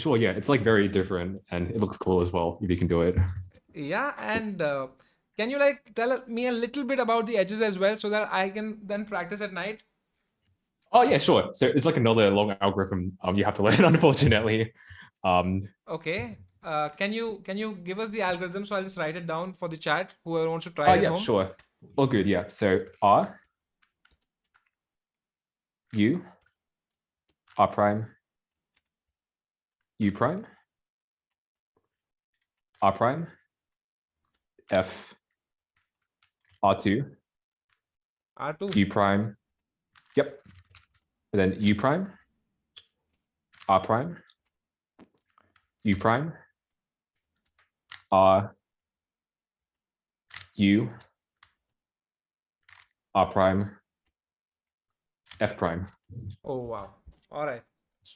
Sure, yeah, it's like very different and it looks cool as well if you can do it. Yeah, and can you like tell me a little bit about the edges as well so that I can then practice at night? Oh yeah, sure. So it's like another long algorithm you have to learn, unfortunately. Okay. Can you give us the algorithm, so I'll just write it down for the chat, whoever wants to try it at yeah, home. sure. All good, yeah. So R, U, R prime, U prime, R prime, F, R2, R2. U prime, yep. And then U prime, R prime, U prime, R, U, R prime, F prime. Oh wow. All right.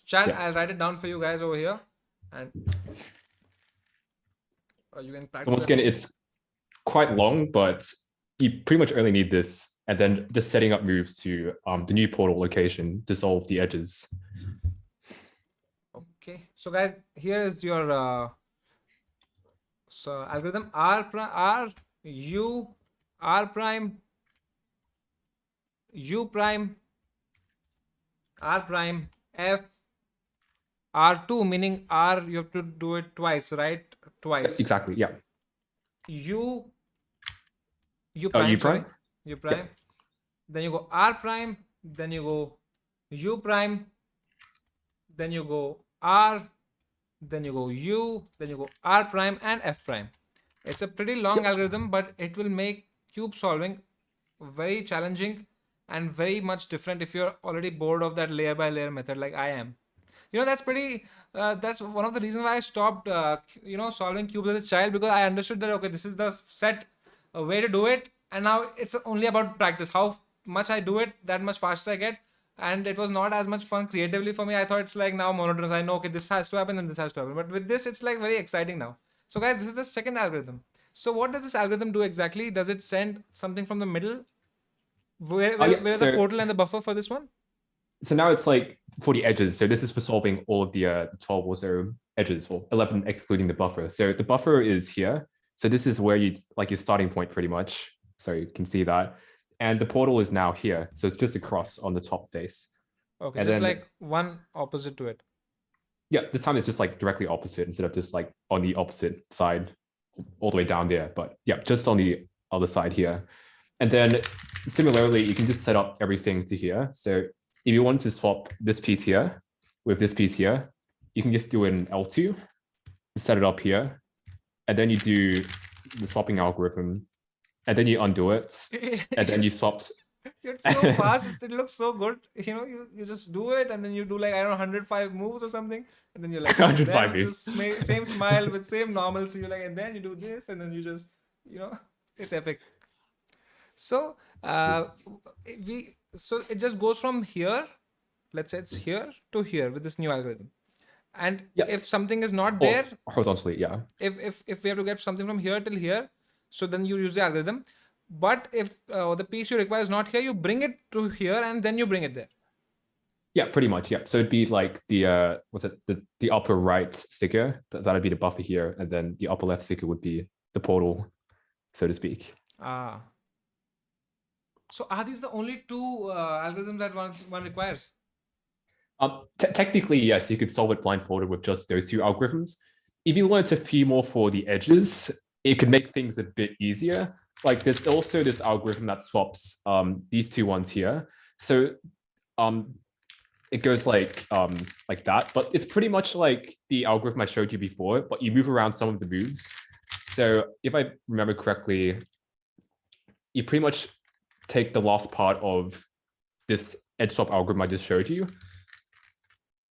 Chat, Yeah. I'll write it down for you guys over here, and you can So practice. once again, it's quite long, but you pretty much only need this, and then just setting up moves to the new portal location to solve the edges. Okay, so guys, here is your algorithm R U R prime U prime R prime F R2, meaning R you have to do it twice, right? Twice. Exactly. Yeah. U U Oh, prime, U sorry. prime. U prime. Then you go R prime, then you go U prime, then you go R, then you go U, then you go R prime and F prime. It's a pretty long algorithm, but it will make cube solving very challenging and very much different if you're already bored of that layer by layer method like I am. That's pretty. That's one of the reasons why I stopped, solving cubes as a child, because I understood that okay, this is the set way to do it, and now it's only about practice. How much I do it, that much faster I get, and it was not as much fun creatively for me. I thought it's like now monotonous. I know okay, this has to happen and this has to happen, but with this, it's like very exciting now. So guys, this is the second algorithm. So what does this algorithm do exactly? Does it send something from the middle? Where is the portal and the buffer for this one? So now it's like for the edges. So this is for solving all of the 12 or so edges, or 11 excluding the buffer. So the buffer is here. So this is where you like your starting point pretty much. So you can see that. And the portal is now here. So it's just a cross on the top face. Okay, and just then, like one opposite to it. Yeah, this time it's just like directly opposite instead of just like on the opposite side all the way down there. But yeah, just on the other side here. And then similarly, you can just set up everything to here. So if you want to swap this piece here with this piece here, you can just do an L2, set it up here, and then you do the swapping algorithm, and then you undo it, and then you swapped. It's so fast. It looks so good. You just do it, and then you do like, I don't know, 105 moves or something, and then you're like 105 moves. Same smile with same normalcy. You're like, and then you do this, and then you just, it's epic. So so it just goes from here, let's say it's here to here with this new algorithm. And if something is not there, horizontally, yeah. If we have to get something from here till here, so then you use the algorithm. But if the piece you require is not here, you bring it to here and then you bring it there. Yeah, pretty much. Yeah. So it'd be like the the upper right sticker. That'd be the buffer here, and then the upper left sticker would be the portal, so to speak. So are these the only two algorithms that one requires? Technically, yes, you could solve it blindfolded with just those two algorithms. If you learned a few more for the edges, it could make things a bit easier. Like there's also this algorithm that swaps these two ones here. So it goes like that, but it's pretty much like the algorithm I showed you before, but you move around some of the moves. So if I remember correctly, you pretty much take the last part of this edge swap algorithm I just showed you,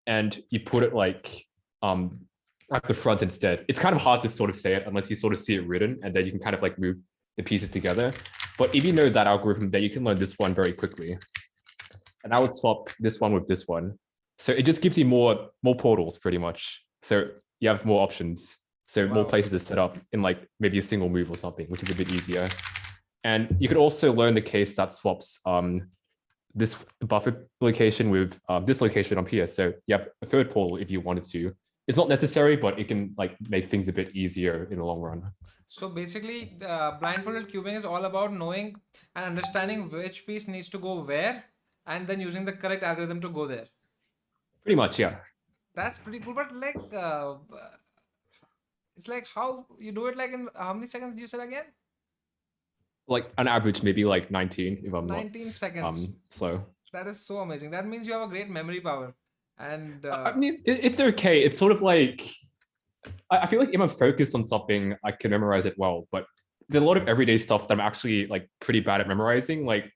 and you put it like at the front instead. It's kind of hard to sort of say it unless you sort of see it written, and then you can kind of like move the pieces together. But if you know that algorithm, then you can learn this one very quickly. And I would swap this one with this one. So it just gives you more portals pretty much. So you have more options. So more places to set up in like maybe a single move or something, which is a bit easier. And you could also learn the case that swaps this buffer location with this location up here. So you have a third portal if you wanted to. It's not necessary, but it can like make things a bit easier in the long run. So basically, blindfolded cubing is all about knowing and understanding which piece needs to go where, and then using the correct algorithm to go there. Pretty much, yeah. That's pretty cool. But like, it's like how you do it. Like in how many seconds do you said again? Like an average, maybe like 19 if I'm 19 not seconds. slow. That is so amazing. That means you have a great memory power. And I mean, it's okay. It's sort of like, I feel like if I'm focused on something, I can memorize it well. But there's a lot of everyday stuff that I'm actually like pretty bad at memorizing. Like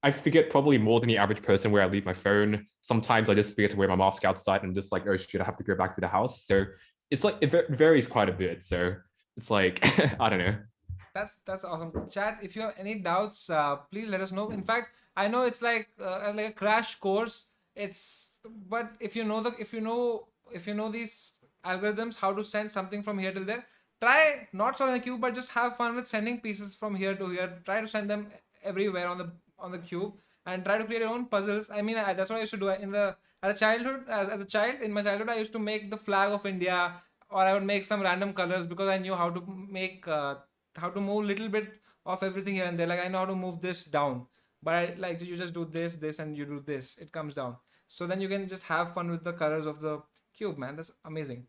I forget probably more than the average person where I leave my phone. Sometimes I just forget to wear my mask outside and just like, oh shit, I have to go back to the house. So it's like, it varies quite a bit. So it's like, I don't know. That's awesome. Chat, if you have any doubts, please let us know. In fact, I know it's like a crash course. It's but if you know these algorithms, how to send something from here till there, try not solving the cube, but just have fun with sending pieces from here to here. Try to send them everywhere on the cube, and try to create your own puzzles. I mean, that's what I used to do in the as a childhood. As a child, in my childhood, I used to make the flag of India, or I would make some random colors because I knew how to make how to move little bit of everything here and there. Like I know how to move this down, but like you just do this, and you do this, it comes down. So then you can just have fun with the colors of the cube, man. That's amazing.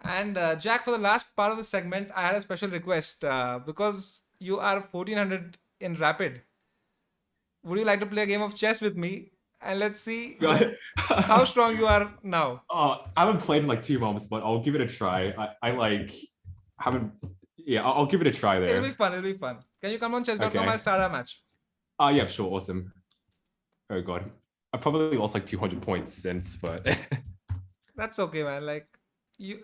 And Jack, for the last part of the segment, I had a special request because you are 1400 in rapid. Would you like to play a game of chess with me? And let's see how strong you are now. I haven't played in like 2 months, but I'll give it a try. I like haven't. Yeah, I'll give it a try there. It'll be fun. It'll be fun. Can you come on chess.com? Okay. I'll start our match. Yeah, sure, awesome. Oh god, I probably lost like 200 points since, but That's okay, man. Like you,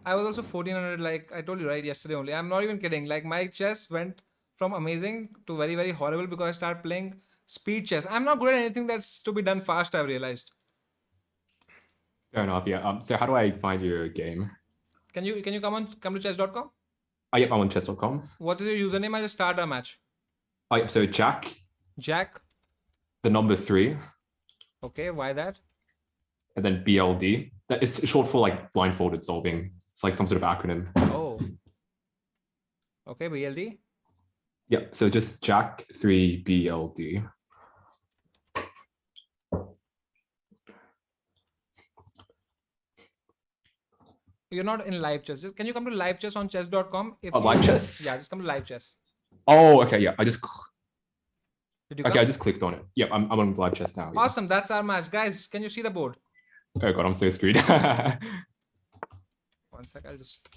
I was also 1400. Like I told you right yesterday only. I'm not even kidding. Like my chess went from amazing to very very horrible because I started playing speed chess. I'm not good at anything that's to be done fast. I've realized. fair enough. Yeah. So how do I find your game? Can you come to chess.com? Yep, I'm on chess.com. What is your username? I'll just start a match. Yep. So Jack, Jack. the number 3, Okay, why that? and then BLD. That is short for like blindfolded solving. It's like some sort of acronym. Oh. Okay, BLD. Yep. So just Jack 3 BLD. You're not in live chess. Just can you come to live chess on chess.com? Live chess? Yeah, just come to live chess. Oh, okay. Yeah. Did you Okay, come? I just clicked on it. Yep, I'm on live chess now. Yeah. Awesome, that's our match. Guys, can you see the board? Oh god, I'm so screwed. 1 sec, I'll just.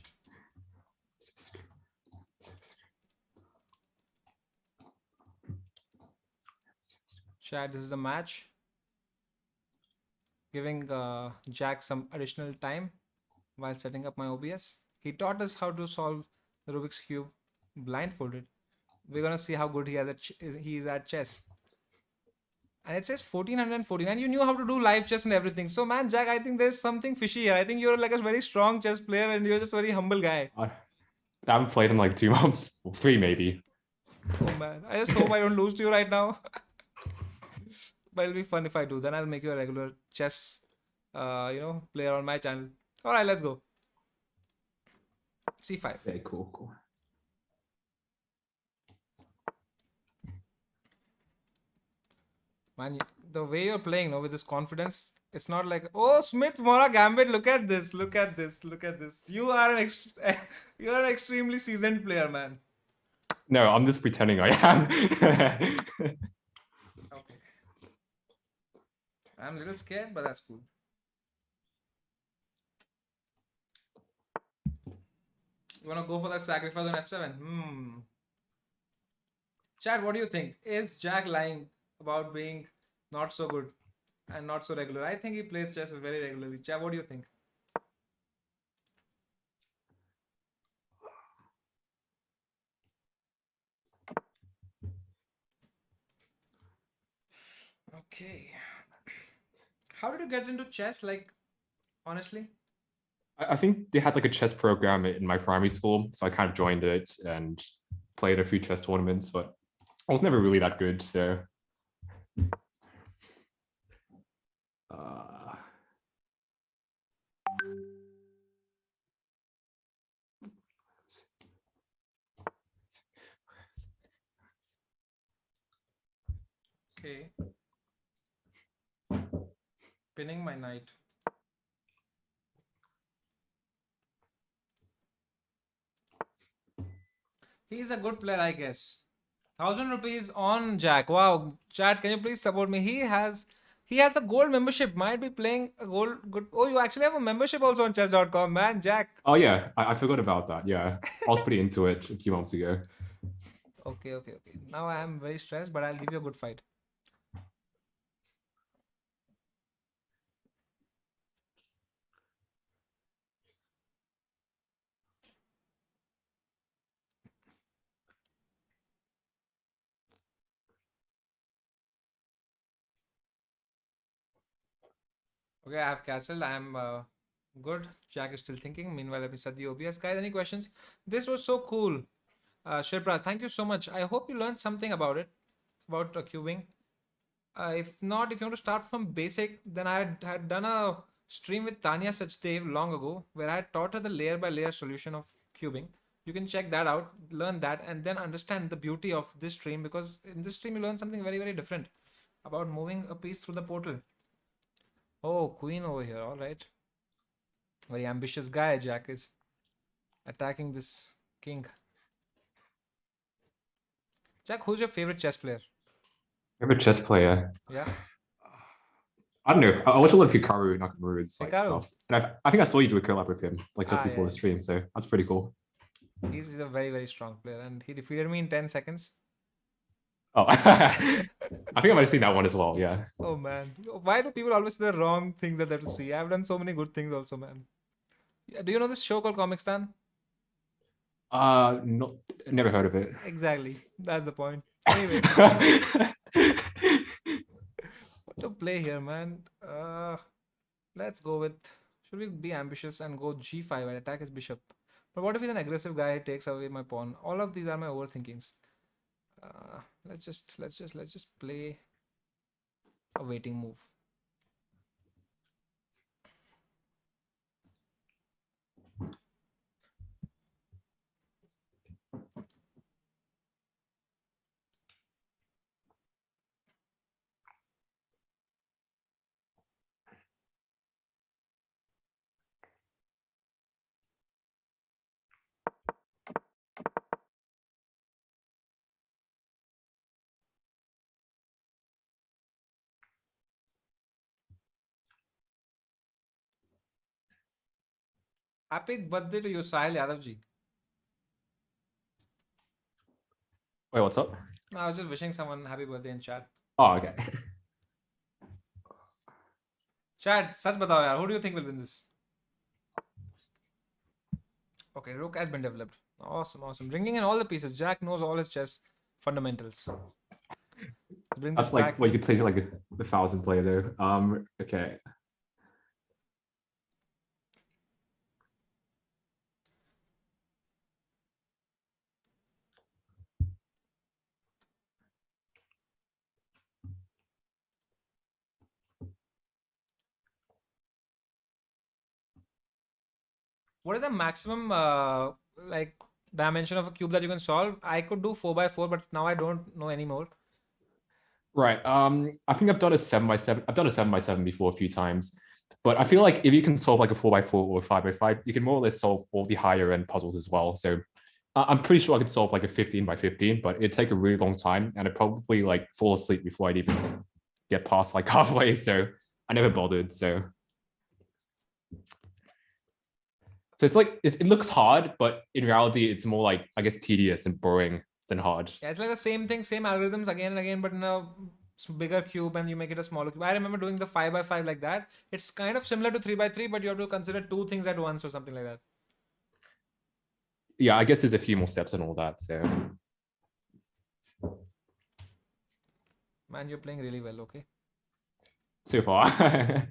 Chat, this is the match. Giving Jack some additional time while setting up my OBS. He taught us how to solve the Rubik's Cube blindfolded. We're gonna see how good he is at chess. And it says 1449. You knew how to do live chess and everything. So man, Jack, I think there's something fishy here. I think you're like a very strong chess player and you're just a very humble guy. I haven't played in like 2 months, or 3 maybe. Oh man, I just hope I don't lose to you right now. But it'll be fun if I do. Then I'll make you a regular chess, player on my channel. All right, let's go. C5. Okay, cool. Man, the way you're playing, with this confidence, it's not like, oh, Smith Mora Gambit. Look at this. You are you're an extremely seasoned player, man. No, I'm just pretending I am. Okay. I'm a little scared, but that's cool. You wanna go for that sacrifice on F7? Chad, what do you think? Is Jack lying about being not so good and not so regular? I think he plays chess very regularly. Chad, what do you think? Okay. How did you get into chess? Like, honestly? I think they had like a chess program in my primary school, so I kind of joined it and played a few chess tournaments, but I was never really that good, so. Okay. Pinning my knight. He's a good player, I guess. 1,000 rupees on Jack. Wow, chat, can you please support me? He has a gold membership. Might be playing a good. Oh, you actually have a membership also on chess.com, man, Jack. Oh yeah, I forgot about that. Yeah, I was pretty into it a few months ago. Okay. Now I am very stressed, but I'll give you a good fight. Okay, I have castled. I'm good. Jack is still thinking. Meanwhile, let me set the OBS. Guys, any questions? This was so cool. Shirpra, thank you so much. I hope you learned something about it, about cubing. If not, if you want to start from basic, then I had done a stream with Tanya Sachdev long ago where I had taught her the layer by layer solution of cubing. You can check that out, learn that, and then understand the beauty of this stream, because in this stream you learn something very, very different about moving a piece through the portal. Oh, queen over here. All right. Very ambitious guy, Jack is attacking this king. Jack, who's your favorite chess player? Favorite chess player? Yeah. I don't know. I watch a lot of Hikaru Nakamura's like, Hikaru. stuff, and I think I saw you do a collab with him like just before yeah. the stream, so that's pretty cool. He's a very, very strong player, and he defeated me in 10 seconds. Oh, I think I might have seen that one as well. Yeah. Oh man, why do people always say the wrong things that they have to see? I've done so many good things also, man. Yeah, do you know this show called Comic Stan? Not never heard of it. Exactly, that's the point. Anyway, what to play here, man? Let's go with. Should we be ambitious and go g5 and attack his bishop? But what if he's an aggressive guy? He takes away my pawn. All of these are my overthinkings. Let's just play a waiting move. Happy birthday to you, Sahil Yadavji. Wait, what's up? No, I was just wishing someone happy birthday in chat. Oh, okay. Chat, such batao yaar. Who do you think will win this? Okay, Rook has been developed. Awesome, awesome. Bringing in all the pieces. Jack knows all his chess fundamentals. Let's bring this That's like back. what you could say like a 1,000 player there. Okay. What is the maximum like dimension of a cube that you can solve? I could do 4x4, but now I don't know anymore. Right. I think I've done a 7x7. I've done a 7x7 before a few times, but I feel like if you can solve like a 4x4 or a 5x5, you can more or less solve all the higher end puzzles as well. So I'm pretty sure I could solve like a 15x15, but it'd take a really long time, and I'd probably like fall asleep before I'd even get past like halfway. So I never bothered. So it's like it looks hard, but in reality, it's more like, I guess, tedious and boring than hard. Yeah, it's like the same thing, same algorithms again and again, but in a bigger cube, and you make it a smaller cube. I remember doing the 5x5 like that. It's kind of similar to 3x3, but you have to consider two things at once or something like that. Yeah, I guess there's a few more steps and all that. So Man, you're playing really well, okay? so far.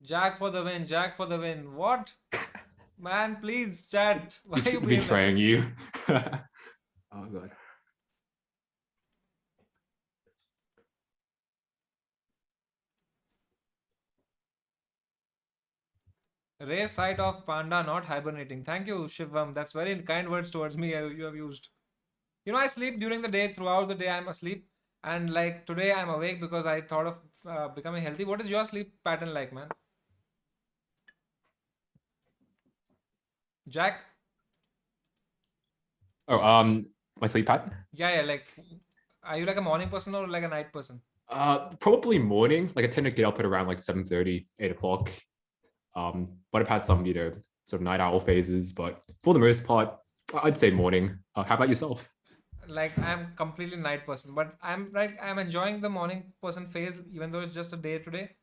Jack for the win, Jack for the win. What? Man, please, chat. Why are you being betraying you? Oh god. Rare sight of panda not hibernating. Thank you, Shivam. That's very kind words towards me you have used. You know, I sleep during the day. Throughout the day, I'm asleep. And like today, I'm awake because I thought of becoming healthy. What is your sleep pattern like, man? Jack? Oh, my sleep pattern? Yeah, like, are you like a morning person or like a night person? Probably morning. Like I tend to get up at around like 7:30, 8 o'clock. But I've had some, sort of night owl phases, but for the most part, I'd say morning. How about yourself? Like, I'm completely night person, but I'm enjoying the morning person phase, even though it's just a day today.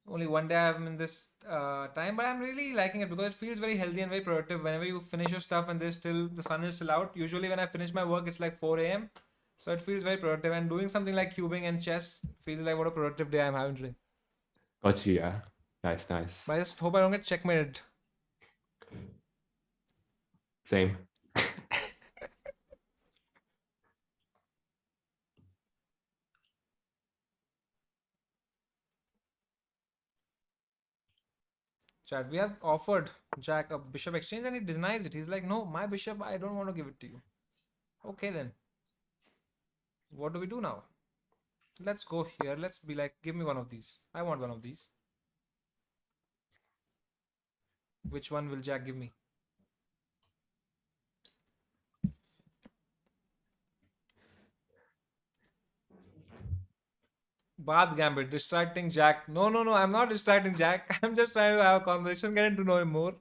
Only one day I'm in this time, but I'm really liking it because it feels very healthy and very productive. Whenever you finish your stuff and the sun is still out. Usually when I finish my work, it's like 4 a.m. So it feels very productive. And doing something like cubing and chess feels like what a productive day I'm having today. Got you. Yeah. Nice. But I just hope I don't get checkmated. Same. Chat, we have offered Jack a bishop exchange and he denies it. He's like, no, my bishop, I don't want to give it to you. Okay then. What do we do now? Let's go here. Let's be like, give me one of these. I want one of these. Which one will Jack give me? Bath Gambit, distracting Jack. No, no, no, I'm not distracting Jack. I'm just trying to have a conversation, getting to know him more.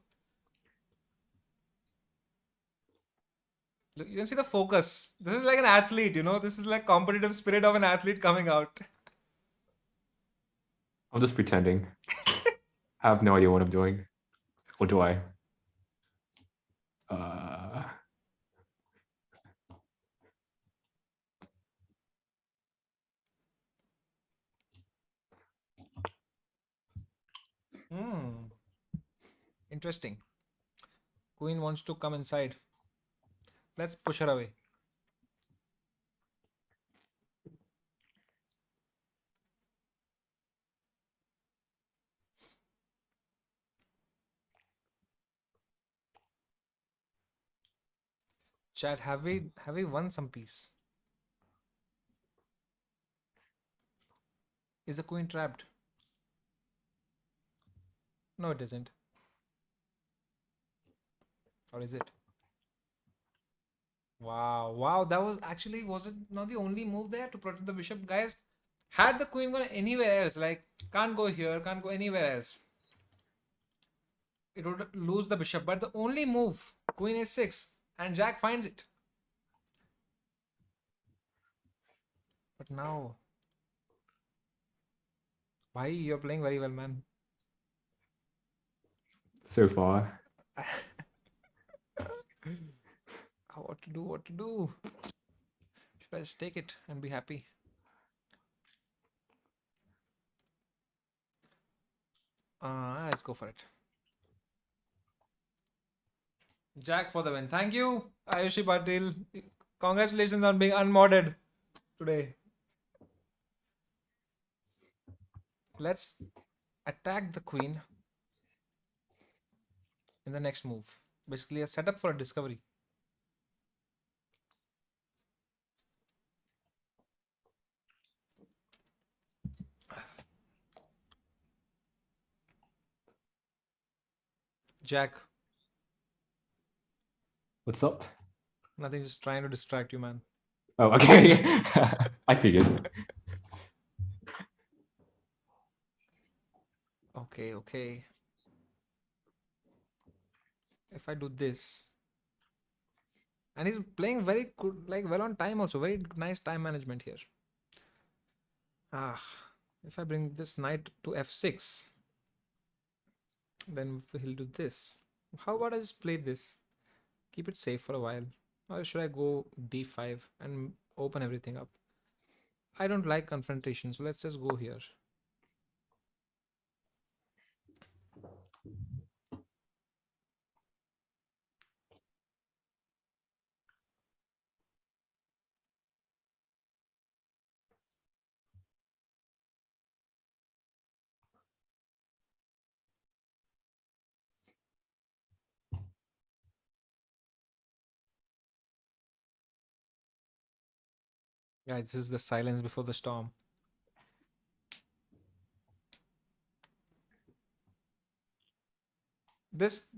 Look, you can see the focus. This is like an athlete, you know? This is like competitive spirit of an athlete coming out. I'm just pretending. I have no idea what I'm doing. Or do I? Hmm. Interesting. Queen wants to come inside. Let's push her away. Chat, have we won some piece? Is the queen trapped? No, it isn't. Or is it? Wow, wow, that was actually, was it not the only move there to protect the bishop? Guys, had the queen gone anywhere else, like, can't go here, can't go anywhere else, it would lose the bishop. But the only move, queen a6, and Jack finds it. But now, bhai, you're playing very well, man. So far. What to do, what to do? Should I just take it and be happy? Let's go for it. Jack for the win. Thank you, Ayushi Patil. Congratulations on being unmodded today. Let's attack the queen in the next move. Basically a setup for a discovery. Jack. What's up? Nothing, just trying to distract you, man. Oh, okay. I figured. Okay, okay. If I do this. And he's playing very good, like well on time also. Very nice time management here. If I bring this knight to f6, then he'll do this. How about I just play this? Keep it safe for a while. Or should I go d5 and open everything up? I don't like confrontation, so let's just go here. Yeah, this is the silence before the storm. This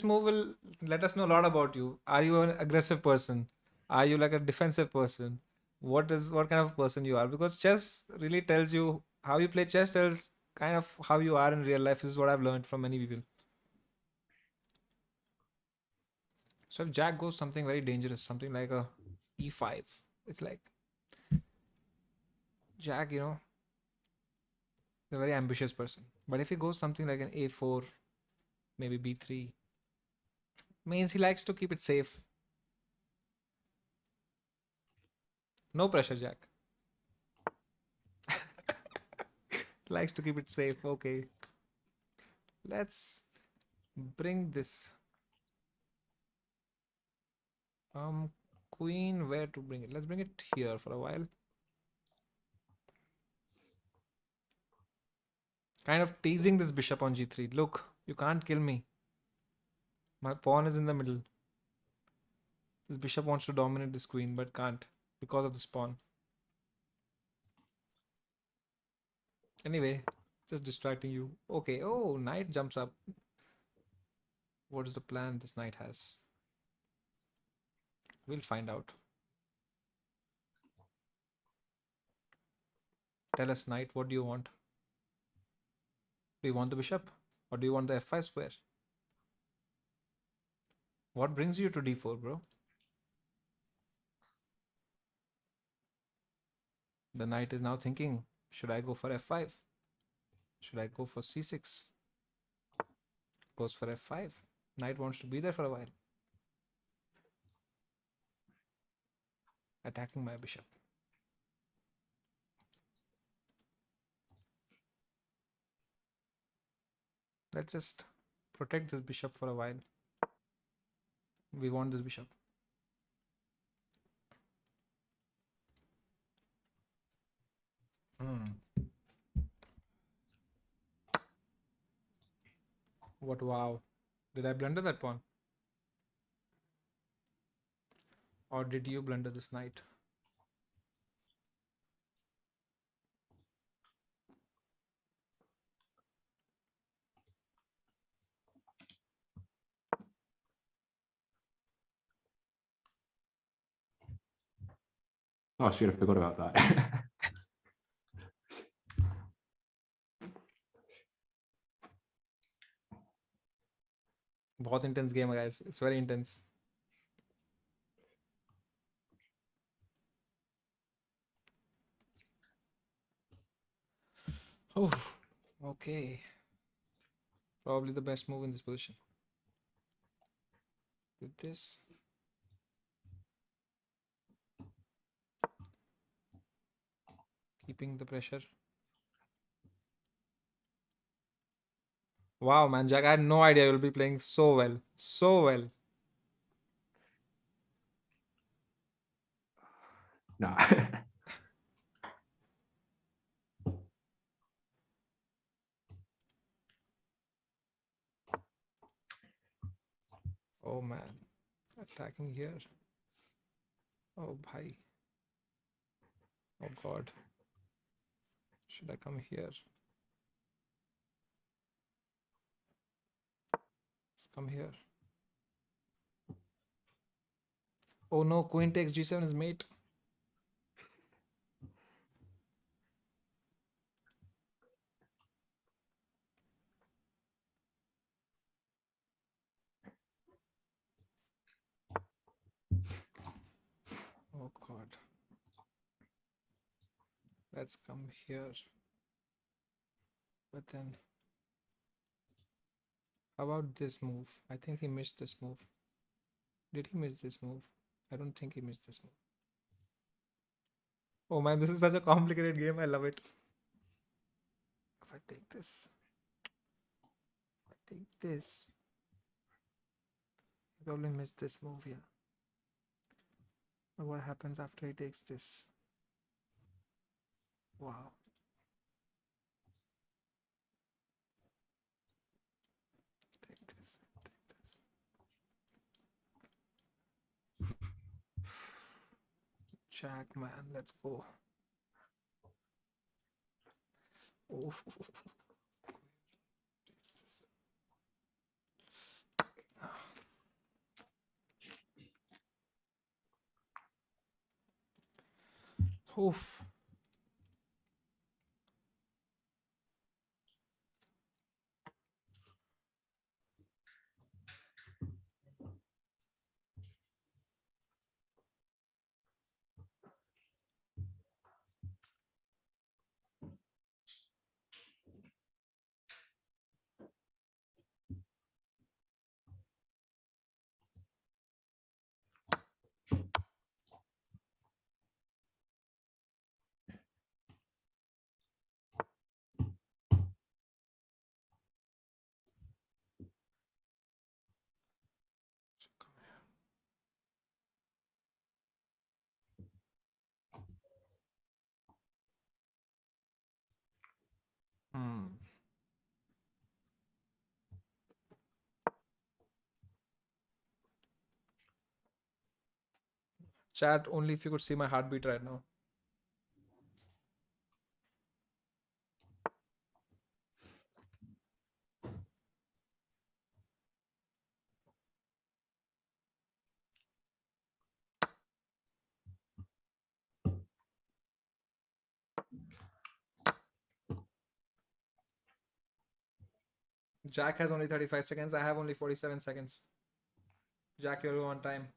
move will let us know a lot about you. Are you an aggressive person? Are you like a defensive person? What kind of person you are? Because chess really tells you how you play chess tells kind of how you are in real life. This is what I've learned from many people. So if Jack goes something very dangerous, something like a e5, it's like Jack, a very ambitious person. But if he goes something like an a4, maybe b3, means he likes to keep it safe. No pressure, Jack. Likes to keep it safe. Okay. Let's bring this. Queen, where to bring it? Let's bring it here for a while. Kind of teasing this bishop on g3. Look, you can't kill me. My pawn is in the middle. This bishop wants to dominate this queen, but can't because of this pawn. Anyway, just distracting you. Okay, oh, knight jumps up. What is the plan this knight has? We'll find out. Tell us, knight, what do you want? Do you want the bishop? Or do you want the f5 square? What brings you to d4, bro? The knight is now thinking, should I go for f5? Should I go for c6? Goes for f5. Knight wants to be there for a while. Attacking my bishop. Let's just protect this bishop for a while. We want this bishop. What? Wow. Did I blunder that pawn? Or did you blunder this knight? Oh, I should have forgot about that. बहुत intense game, guys. It's very intense. Oh, okay. Probably the best move in this position. With this. Keeping the pressure. Wow, man, Jack, I had no idea you'll be playing so well. So well. Nah. Oh, man. Attacking here. Oh, bhai. Oh, God. Should I come here? Let's come here. Oh, no. Queen takes g7 is mate. Oh, God. Let's come here. But then, how about this move? I think he missed this move. Did he miss this move? I don't think he missed this move. Oh man, this is such a complicated game. I love it. If I take this, I probably missed this move here. But what happens after he takes this? Wow. Take this. Jack, man, let's go. Oh. Oof. Chat, only if you could see my heartbeat right now. Jack has only 35 seconds. I have only 47 seconds. Jack, you're on time.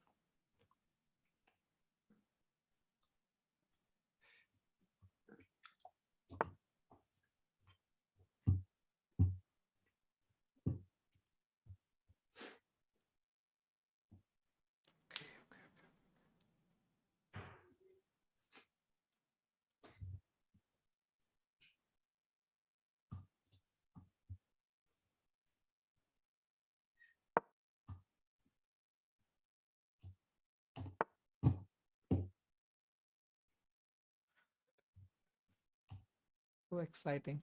So exciting.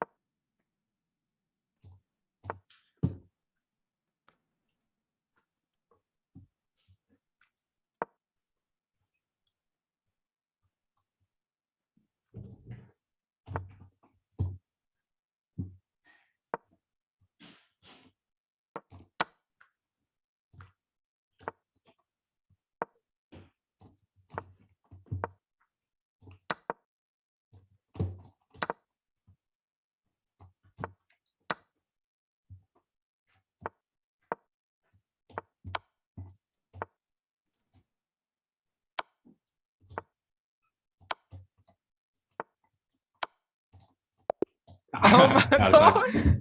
Oh my Out of god! time.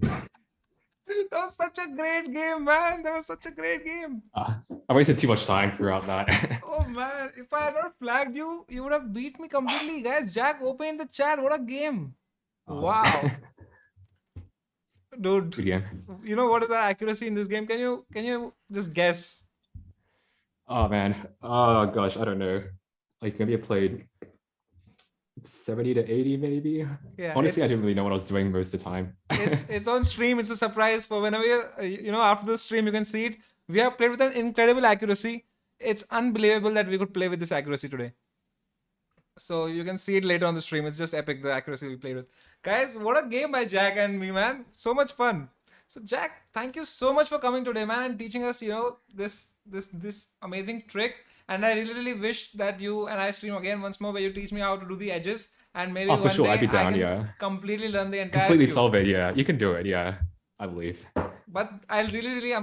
That was such a great game, man. That was such a great game. I wasted too much time throughout that. Oh man, if I had not flagged you, you would have beat me completely, guys. Jack, open in the chat. What a game! Wow, dude. Good game. You know what is the accuracy in this game? Can you just guess? Oh man. Oh gosh, I don't know. Like maybe I played 70 to 80 maybe. Yeah, Honestly, I it's- didn't really know what I was doing most of the time. It's on stream. It's a surprise for whenever after the stream you can see it. We have played with an incredible accuracy. It's unbelievable that we could play with this accuracy today. So you can see it later on the stream. It's just epic, the accuracy we played with. Guys, what a game by Jack and me, man. So much fun. So Jack, thank you so much for coming today, man, and teaching us, this amazing trick. And I really, really wish that you and I stream again once more, where you teach me how to do the edges, and maybe Oh, for one sure, day I'd be down, I can yeah. completely learn the entire Completely cube. solve it, yeah. You can do it, yeah. I believe. But I'll really, really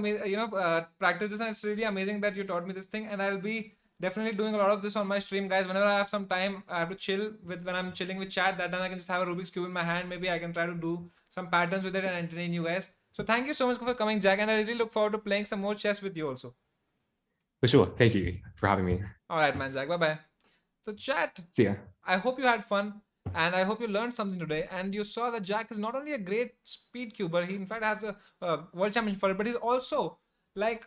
practice this, and it's really amazing that you taught me this thing. And I'll be definitely doing a lot of this on my stream, guys. Whenever I have some time, I have to chill with when I'm chilling with chat. That time I can just have a Rubik's cube in my hand. Maybe I can try to do some patterns with it and entertain you guys. So thank you so much for coming, Jack, and I really look forward to playing some more chess with you also. For sure. Thank you for having me. All right, man, Jack. Bye bye. So chat. See ya. I hope you had fun, and I hope you learned something today. And you saw that Jack is not only a great speed cuber, he in fact has a world championship for it, but he's also like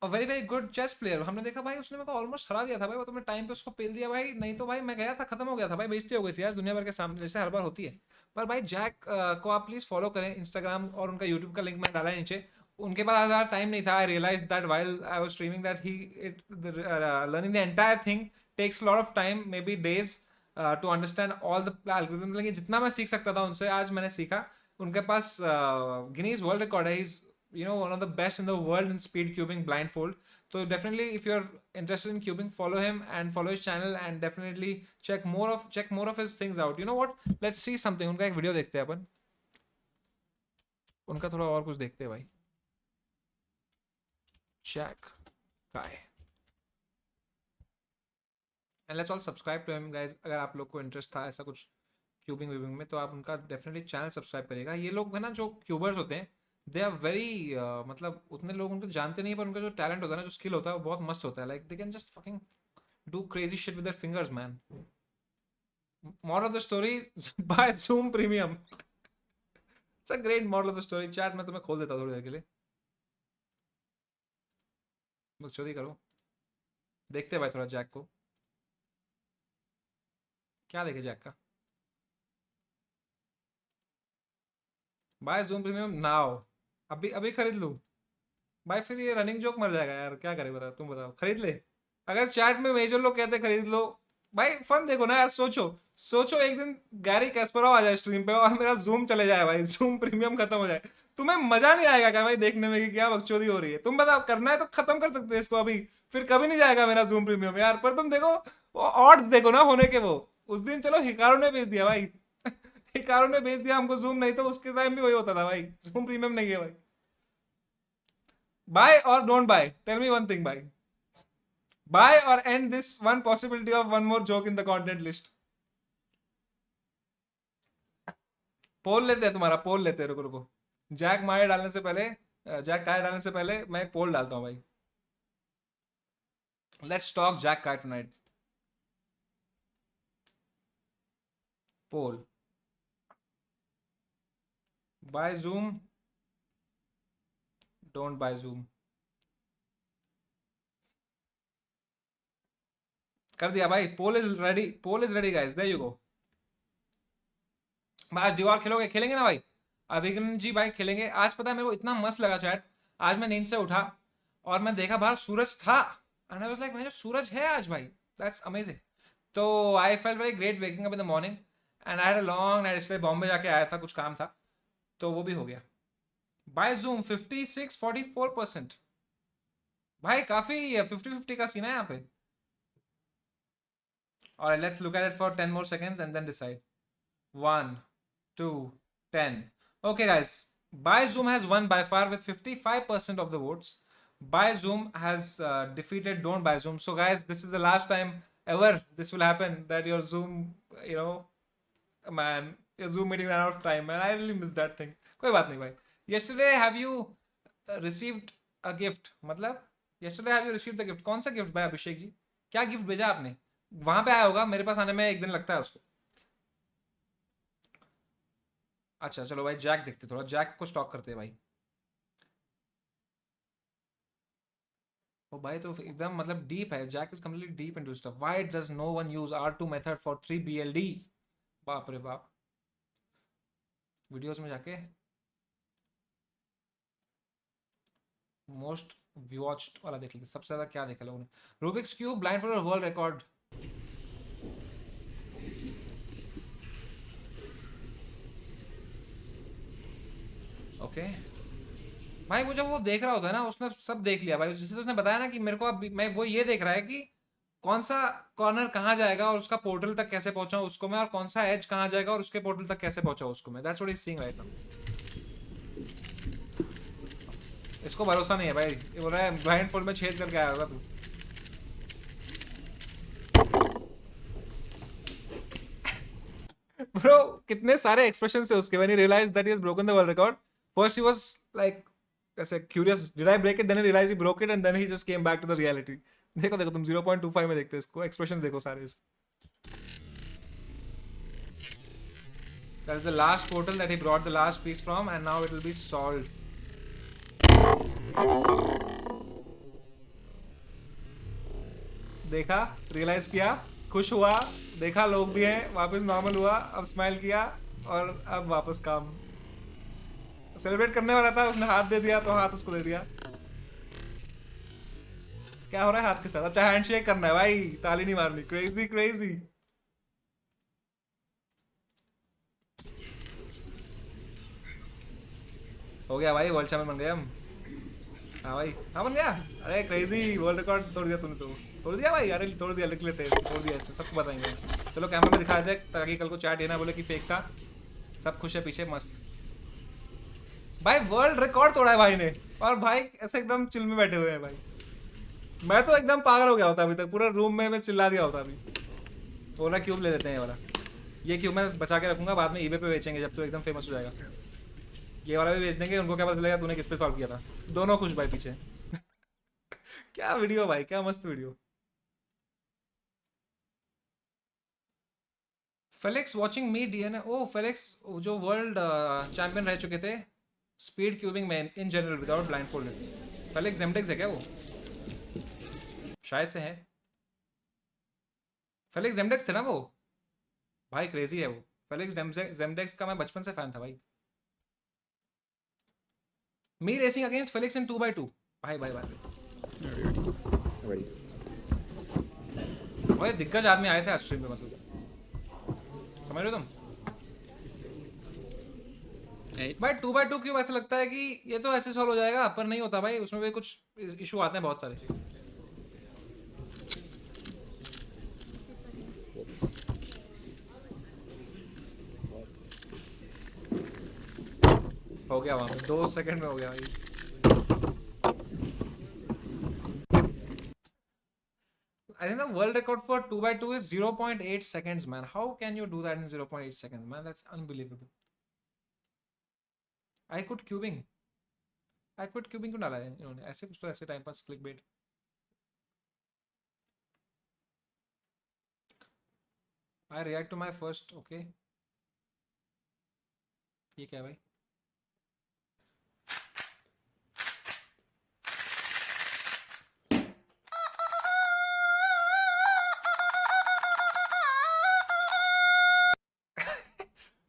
a very very good chess player. हमने देखा भाई उसने मेरे को almost हरा दिया था भाई, वो तुमने टाइम पे उसको पेल दिया भाई, नहीं तो भाई मैं गया था, खत्म हो गया था भाई, बेइज्जती हो गई थी यार दुनिया भर के सामने, जैसे हर बार होती है. पर भाई जैक को आप प्लीज फॉलो करें इंस्टाग्राम, और उनका यूट्यूब का लिंक मैं डाला है नीचे. उनके पास ज़्यादा टाइम नहीं था. I realise that while I was streaming that learning the entire thing takes lot of time, maybe days, to understand all the algorithm. लेकिन जितना मैं सीख सकता था उनसे आज मैंने सीखा. उनके पास गिनीज वर्ल्ड रिकॉर्ड है. Is one of the best in the world in speed cubing blindfold. So definitely, if you're interested in cubing, follow him and follow his channel, and definitely check more of his things out. You know what? Let's see something. उनका एक video देखते हैं अपन. उनका थोड़ा और कुछ देखते हैं भाई. Jack CAI. And let's all subscribe to him, guys. अगर आप लोग को इंटरेस्ट था ऐसा कुछ क्यूबिंग व्यूबिंग में, तो आप उनका डेफिनेटली चैनल सब्सक्राइब करेगा. ये लोग है ना जो क्यूबर्स होते हैं, दे आर वेरी मतलब उतने लोग उनको जानते नहीं, पर उनका जो टैलेंट होता है ना, जो स्किल होता है, वो बहुत मस्त होता है. Like they can just fucking do crazy shit with their fingers, man. Moral of the story, buy Zoom Premium. It's a great moral of the story. Chat मैं तुम्हें खोल देता हूँ थोड़ी देर के लिए. बकचोदी करो. देखते हैं भाई थोड़ा जैक को. क्या देखे जैक का? Buy Zoom Premium now. अभी खरीद लूँ भाई, फिर ये रनिंग जोक मर जाएगा यार. क्या करे, बता तुम बताओ. खरीद ले. अगर चैट में मेजर लोग कहते खरीद लो भाई, फन देखो ना यार, सोचो एक दिन गैरी कैस्परोव आ जाए स्ट्रीम पे और मेरा जूम चले जाए भाई, जूम प्रीमियम खत्म हो जाए, तुम्हें मजा नहीं आएगा क्या भाई देखने में कि क्या बकचोदी हो रही है? तुम बताओ, करना है तो खत्म कर सकते हैं इसको अभी, फिर कभी नहीं जाएगा मेरा जूम प्रीमियम यार। पर तुम देखो ऑड्स देखो ना होने के, वो उस दिन चलो हिकारू ने बेच दिया भाई हिकारू ने बेच दिया हमको जूम, नहीं तो उसके टाइम भी वही होता था भाई, जूम प्रीमियम नहीं है भाई। बाय और don't buy, tell me one thing भाई, बाय और and this one possibility of one more joke in the content list. Poll लेते हैं, तुम्हारा पोल लेते हैं, रुको रुको, जैक मारे डालने से पहले, जैक काय डालने से पहले मैं एक पोल डालता हूं भाई। Let's talk Jack Kay tonight. Poll, buy zoom, don't buy zoom. कर दिया भाई, poll is ready, poll is ready guys, there you go. आज दीवार खेलोगे, खेलेंगे ना भाई, अभिगन जी भाई खेलेंगे आज। पता है मेरे को इतना मस्त लगा चैट, आज मैं नींद से उठा और मैं देखा बाहर सूरज था, एंड आई वाज लाइक भाई सूरज है आज भाई, दैट्स अमेजिंग। तो I felt very great waking up in the morning, and I had a long night, इसलिए बॉम्बे जाके आया था, कुछ काम था, तो वो भी हो गया। बाय जूम 56-44% भाई, काफी 50-50 का सीन है यहाँ पे। और let's look at it for 10 more seconds and then decide. 1, 2, 10. Okay guys, By Zoom has won by far with 55% of the votes. By Zoom has defeated Don't Buy Zoom. So guys, this is the last time ever this will happen, that your Zoom, you know, man, your Zoom meeting ran out of time, and I really miss that thing. कोई बात नहीं भाई। Yesterday have you received a gift? मतलब yesterday have you received the gift? कौन सा gift भाई अभिषेक जी? क्या gift भेजा आपने? वहां पे आया होगा, मेरे पास आने में एक दिन लगता है उसको। अच्छा चलो भाई, जैक देखते, थोड़ा जैक को स्टॉक करते हैं भाई। ओ भाई तो एकदम मतलब डीप है, Jack is completely deep into stuff. Why does no one use R2 method for 3 BLD? बाप रे बाप, वीडियोस में जाके मोस्ट वॉच्ड वाला देख लेते, सबसे ज्यादा क्या देखा लोगों ने। Rubik's cube blindfolded world record. Okay भाई, वो जब वो देख रहा होता है ना, उसने सब देख लिया भाई, जैसे उसने बताया ना कि मेरे को अब मैं वो ये देख रहा है कि कौन सा कॉर्नर कहाँ जाएगा और उसका पोर्टल तक कैसे पहुंचा उसको मैं, और कौन सा एज कहाँ जाएगा और उसके पोर्टल तक कैसे पहुंचा उसको मैं। That's what he is seeing right now. इसको भरोसा नहीं है भाई, ये बोल रहा है ब्लाइंड फोल्ड में छेद करके आया होगा तू। ब्रो कितने सारे एक्सप्रेशन से उसके, when he realised that he has broken the world record, first he was like ऐसे curious, did I break it, then he realised he broke it, and then he just came back to the reality. देखो देखो तुम 0.25 में देखते इसको, expressions देखो सारे इसके। That is the last portal that he brought the last piece from, and now it will be solved. देखा, रियलाइज किया, खुश हुआ, देखा लोग भी हैं, वापस नॉर्मल हुआ, अब स्माइल किया और अब वापस काम। सेलिब्रेट करने वाला था, उसने हाथ दे दिया तो हाथ उसको दे दिया। क्या हो रहा है हाथ के साथ? अच्छा हैंडशेक करना है भाई, ताली नहीं मारनी। Crazy crazy. हो गया भाई, वर्ल्ड चैंपियन बन गए हम। हाँ भाई, हाँ बन गया। अरे क्रेजी, वर्ल्ड रिकॉर्ड तोड़ दिया तूने तो। तोड़ दिया भाई, अरे तोड़ दिया, लिख लेते हैं, तोड़ दिया इसमें, सबको बताएंगे। चलो कैमरा में दिखा दे ताकि कल को चैट ये ना बोले कि फेक था। सब खुश है पीछे, मस्त भाई। वर्ल्ड रिकॉर्ड तोड़ा है भाई ने, और भाई ऐसे एकदम चिल में बैठे हुए हैं भाई। मैं तो एकदम पागल हो गया होता अभी तक, पूरा रूम में मैं चिल्ला दिया होता अभी। तो ना क्यूब ले लेते हैं ये वाला, ये क्यूब मैं बचा के रखूंगा, बाद में ईबे पे बेचेंगे जब तो एकदम फेमस हो जाएगा। ये वाला भी बेच देंगे, उनको क्या पता चलेगा तूने किस पे सॉल्व किया था। दोनों खुश भाई पीछे। क्या वीडियो भाई, क्या मस्त video. Felix watching me DNA. ओ फेलिक्स जो वर्ल्ड चैंपियन रह चुके थे स्पीड क्यूबिंग में in general without blindfolded. Felix Zemdegs है क्या वो? शायद से है। फेलिक्स जेमडेक्स थे ना वो भाई, क्रेजी है वो। फेलिक्स जेमडेक्स का मैं बचपन से फैन था भाई। मी रेसिंग अगेंस्ट फेलिक्स इन 2x2। भाई भाई भाई Ready. ओए दिग्गज आदमी आए थे आज स्ट्रीम पे, मतलब समझ रहे हो तुम? भाई 2x2 क्यों ऐसा लगता है कि ये तो ऐसे सॉल्व हो जाएगा, पर नहीं होता भाई, उसमें भी कुछ इशू आते हैं बहुत सारे। हो गया वहां पे 2 सेकंड में हो गया भाई। I think the world record for 2x2 is 0.8 seconds, man. How can you do that in 0.8 seconds, man? That's unbelievable. I quit cubing. I quit cubing क्यों डाला है इन्होंने? ऐसे कुछ तो ऐसे time pass click bait. I react to my first, okay. ये क्या है भाई?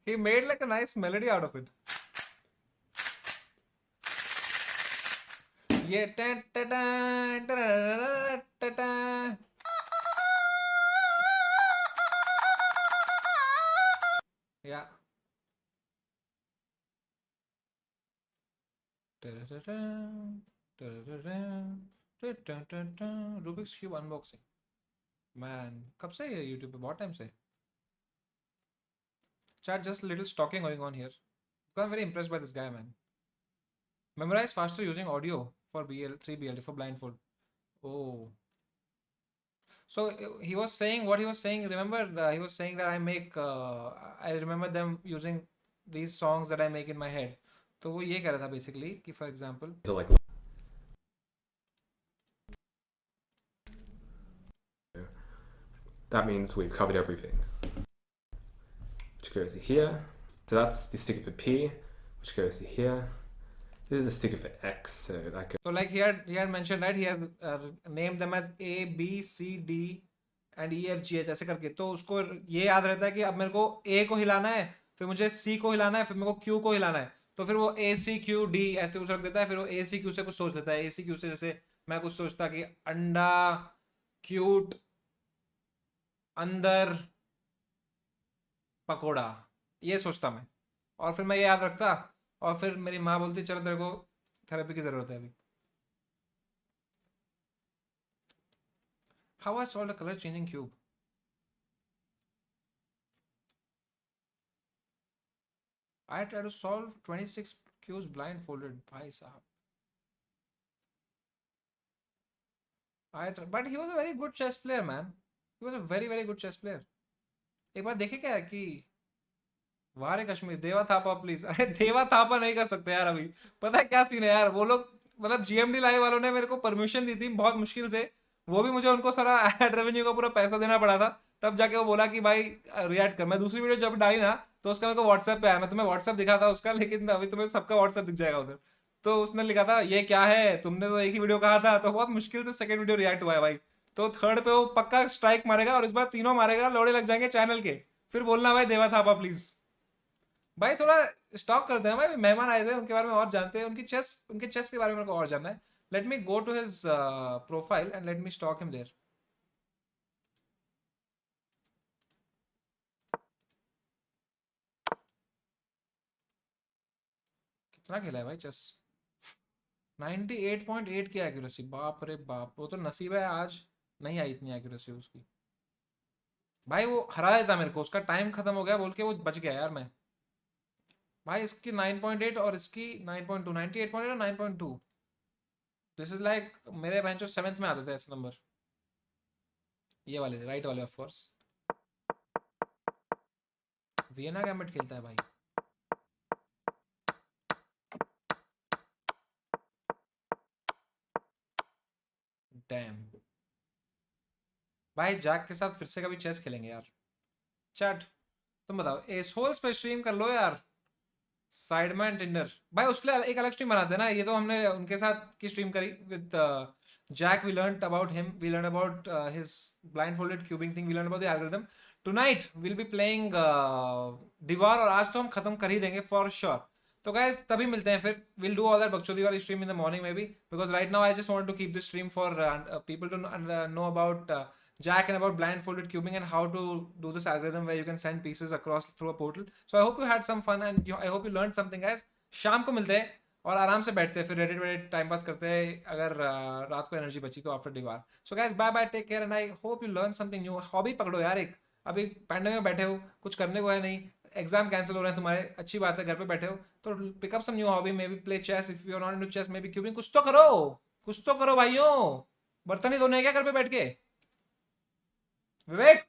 He made like a nice melody out of it. ये टन टन टन टन। Yeah. Rubik's Cube unboxing. Man, कब से है YouTube पे? बहुत टाइम से। Chat, just little stalking going on here. I'm very impressed by this guy, man. Memorize faster using audio for BL 3BL for blindfold. Oh. So he was saying what he was saying. Remember, he was saying that I make. I remember them using these songs that I make in my head. तो वो ये कह रहा था basically कि for example. So like that means we've covered everything. Which goes to here. So that's the sticker for P, which goes to here. This is a sticker for X, so that goes. So like he had mentioned that he has named them as A, B, C, D and E, F, G, H ऐसे करके, तो उसको ये याद रहता है कि अब मेरे को A को हिलाना है, फिर मुझे C को हिलाना है, फिर मेरे को Q को हिलाना है, तो फिर वो A, C, Q, D ऐसे कुछ रख देता है, फिर वो A, C, Q से कुछ सोच लेता है। A, C, Q से जैसे मैं कुछ सोचता कि अंडा, क्यूट, अंदर, पकोड़ा, ये सोचता मैं, और फिर मैं ये याद रखता, और फिर मेरी माँ बोलती चलो तेरे को थेरेपी की जरूरत है अभी। How I solved a color changing cube? I tried to solve 26 cubes blindfolded. भाई साहब। But he was a very good chess player, man. He was a very very good chess player. एक बार देखे क्या है कि वारे कश्मीर देवा थापा प्लीज। अरे देवा थापा नहीं कर सकते यार अभी, पता है क्या सीन है यार, वो लोग मतलब जीएमडी लाइव वालों ने मेरे को परमिशन दी थी बहुत मुश्किल से, वो भी मुझे उनको सारा एड रेवेन्यू का पूरा पैसा देना पड़ा था, तब जाके वो बोला कि भाई रिएक्ट कर। मैं दूसरी वीडियो जब डाली ना तो उसका मेरे को व्हाट्सएप पे आया, मैं तुम्हें व्हाट्सएप दिखा था उसका, लेकिन अभी तुम्हें सबका व्हाट्सएप दिख जाएगा उधर। तो उसने लिखा था ये क्या है, तुमने तो एक ही वीडियो कहा था, तो बहुत मुश्किल से सेकंड वीडियो रिएक्ट हुआ है भाई। तो थर्ड पे वो पक्का स्ट्राइक मारेगा, और इस बार तीनों मारेगा, लोड़े लग जाएंगे चैनल के, फिर बोलना भाई देवा थापा प्लीज। भाई थोड़ा स्टॉप करते हैं भाई, मेहमान आए थे उनके बारे में और जानते हैं, उनके चेस के बारे में मेरे को और जानना है। Let me go to his profile and let me stalk him there. कितना खेला है भाई चेस? 98.8 की एक्यूरेसी, बाप रे बाप। वो तो नसीब है आज नहीं आई इतनी एक्यूरेसी उसकी। भाई वो हरा देता मेरे को, उसका टाइम खत्म हो गया बोल के वो बच गया यार। मैं भाई इसकी 9.8 और इसकी 9.2, 98.8 और 9.2, दिस इज लाइक मेरे बहन जो 7th में आते थे ऐसे नंबर, ये वाले राइट वाले ऑफ कोर्स। वियना गैम्बिट खेलता है भाई। डैम भाई, जैक के साथ फिर से कभी चेस खेलेंगे यार। चैट तुम बताओ, एस होल्स पे स्ट्रीम कर लो यार, साइडमैन टिंडर भाई उसके लिए एक अलग स्ट्रीम बनाते हैं ना। ये तो हमने उनके साथ की स्ट्रीम करी with Jack, we learned about him, we learn about his blindfolded cubing thing, we learn about the algorithm. Tonight will be playing Devour, और आज तो हम खत्म कर ही देंगे फॉर श्योर। तो गाइस तभी मिलते हैं फिर, विल डू ऑल दैट बकचोदी वाली stream in the morning maybe, because right now I just want to keep this stream for people to know about Jack and about blindfolded cubing and how to do this algorithm where you can send pieces across through a portal. So I hope you had some fun and I hope you learned something, guys. शाम को मिलते हैं और आराम से बैठते हैं, फिर रेडिट वेडिट टाइम पास करते हैं अगर रात को एनर्जी बची तो after Devour. So guys bye bye, take care and I hope you learn something new. Hobby पकड़ो यार एक, अभी पैंडेमिक में बैठे हो, कुछ करने को है नहीं, एग्जाम कैंसिल हो रहे हैं तुम्हारे, अच्छी बात है घर पे बैठे हो तो pick up some new hobby, maybe play chess if you are not into chess, maybe cubing. कुछ तो करो भाइयों, बर्तन ही धोने हैं क्या घर पे बैठ के? विवेक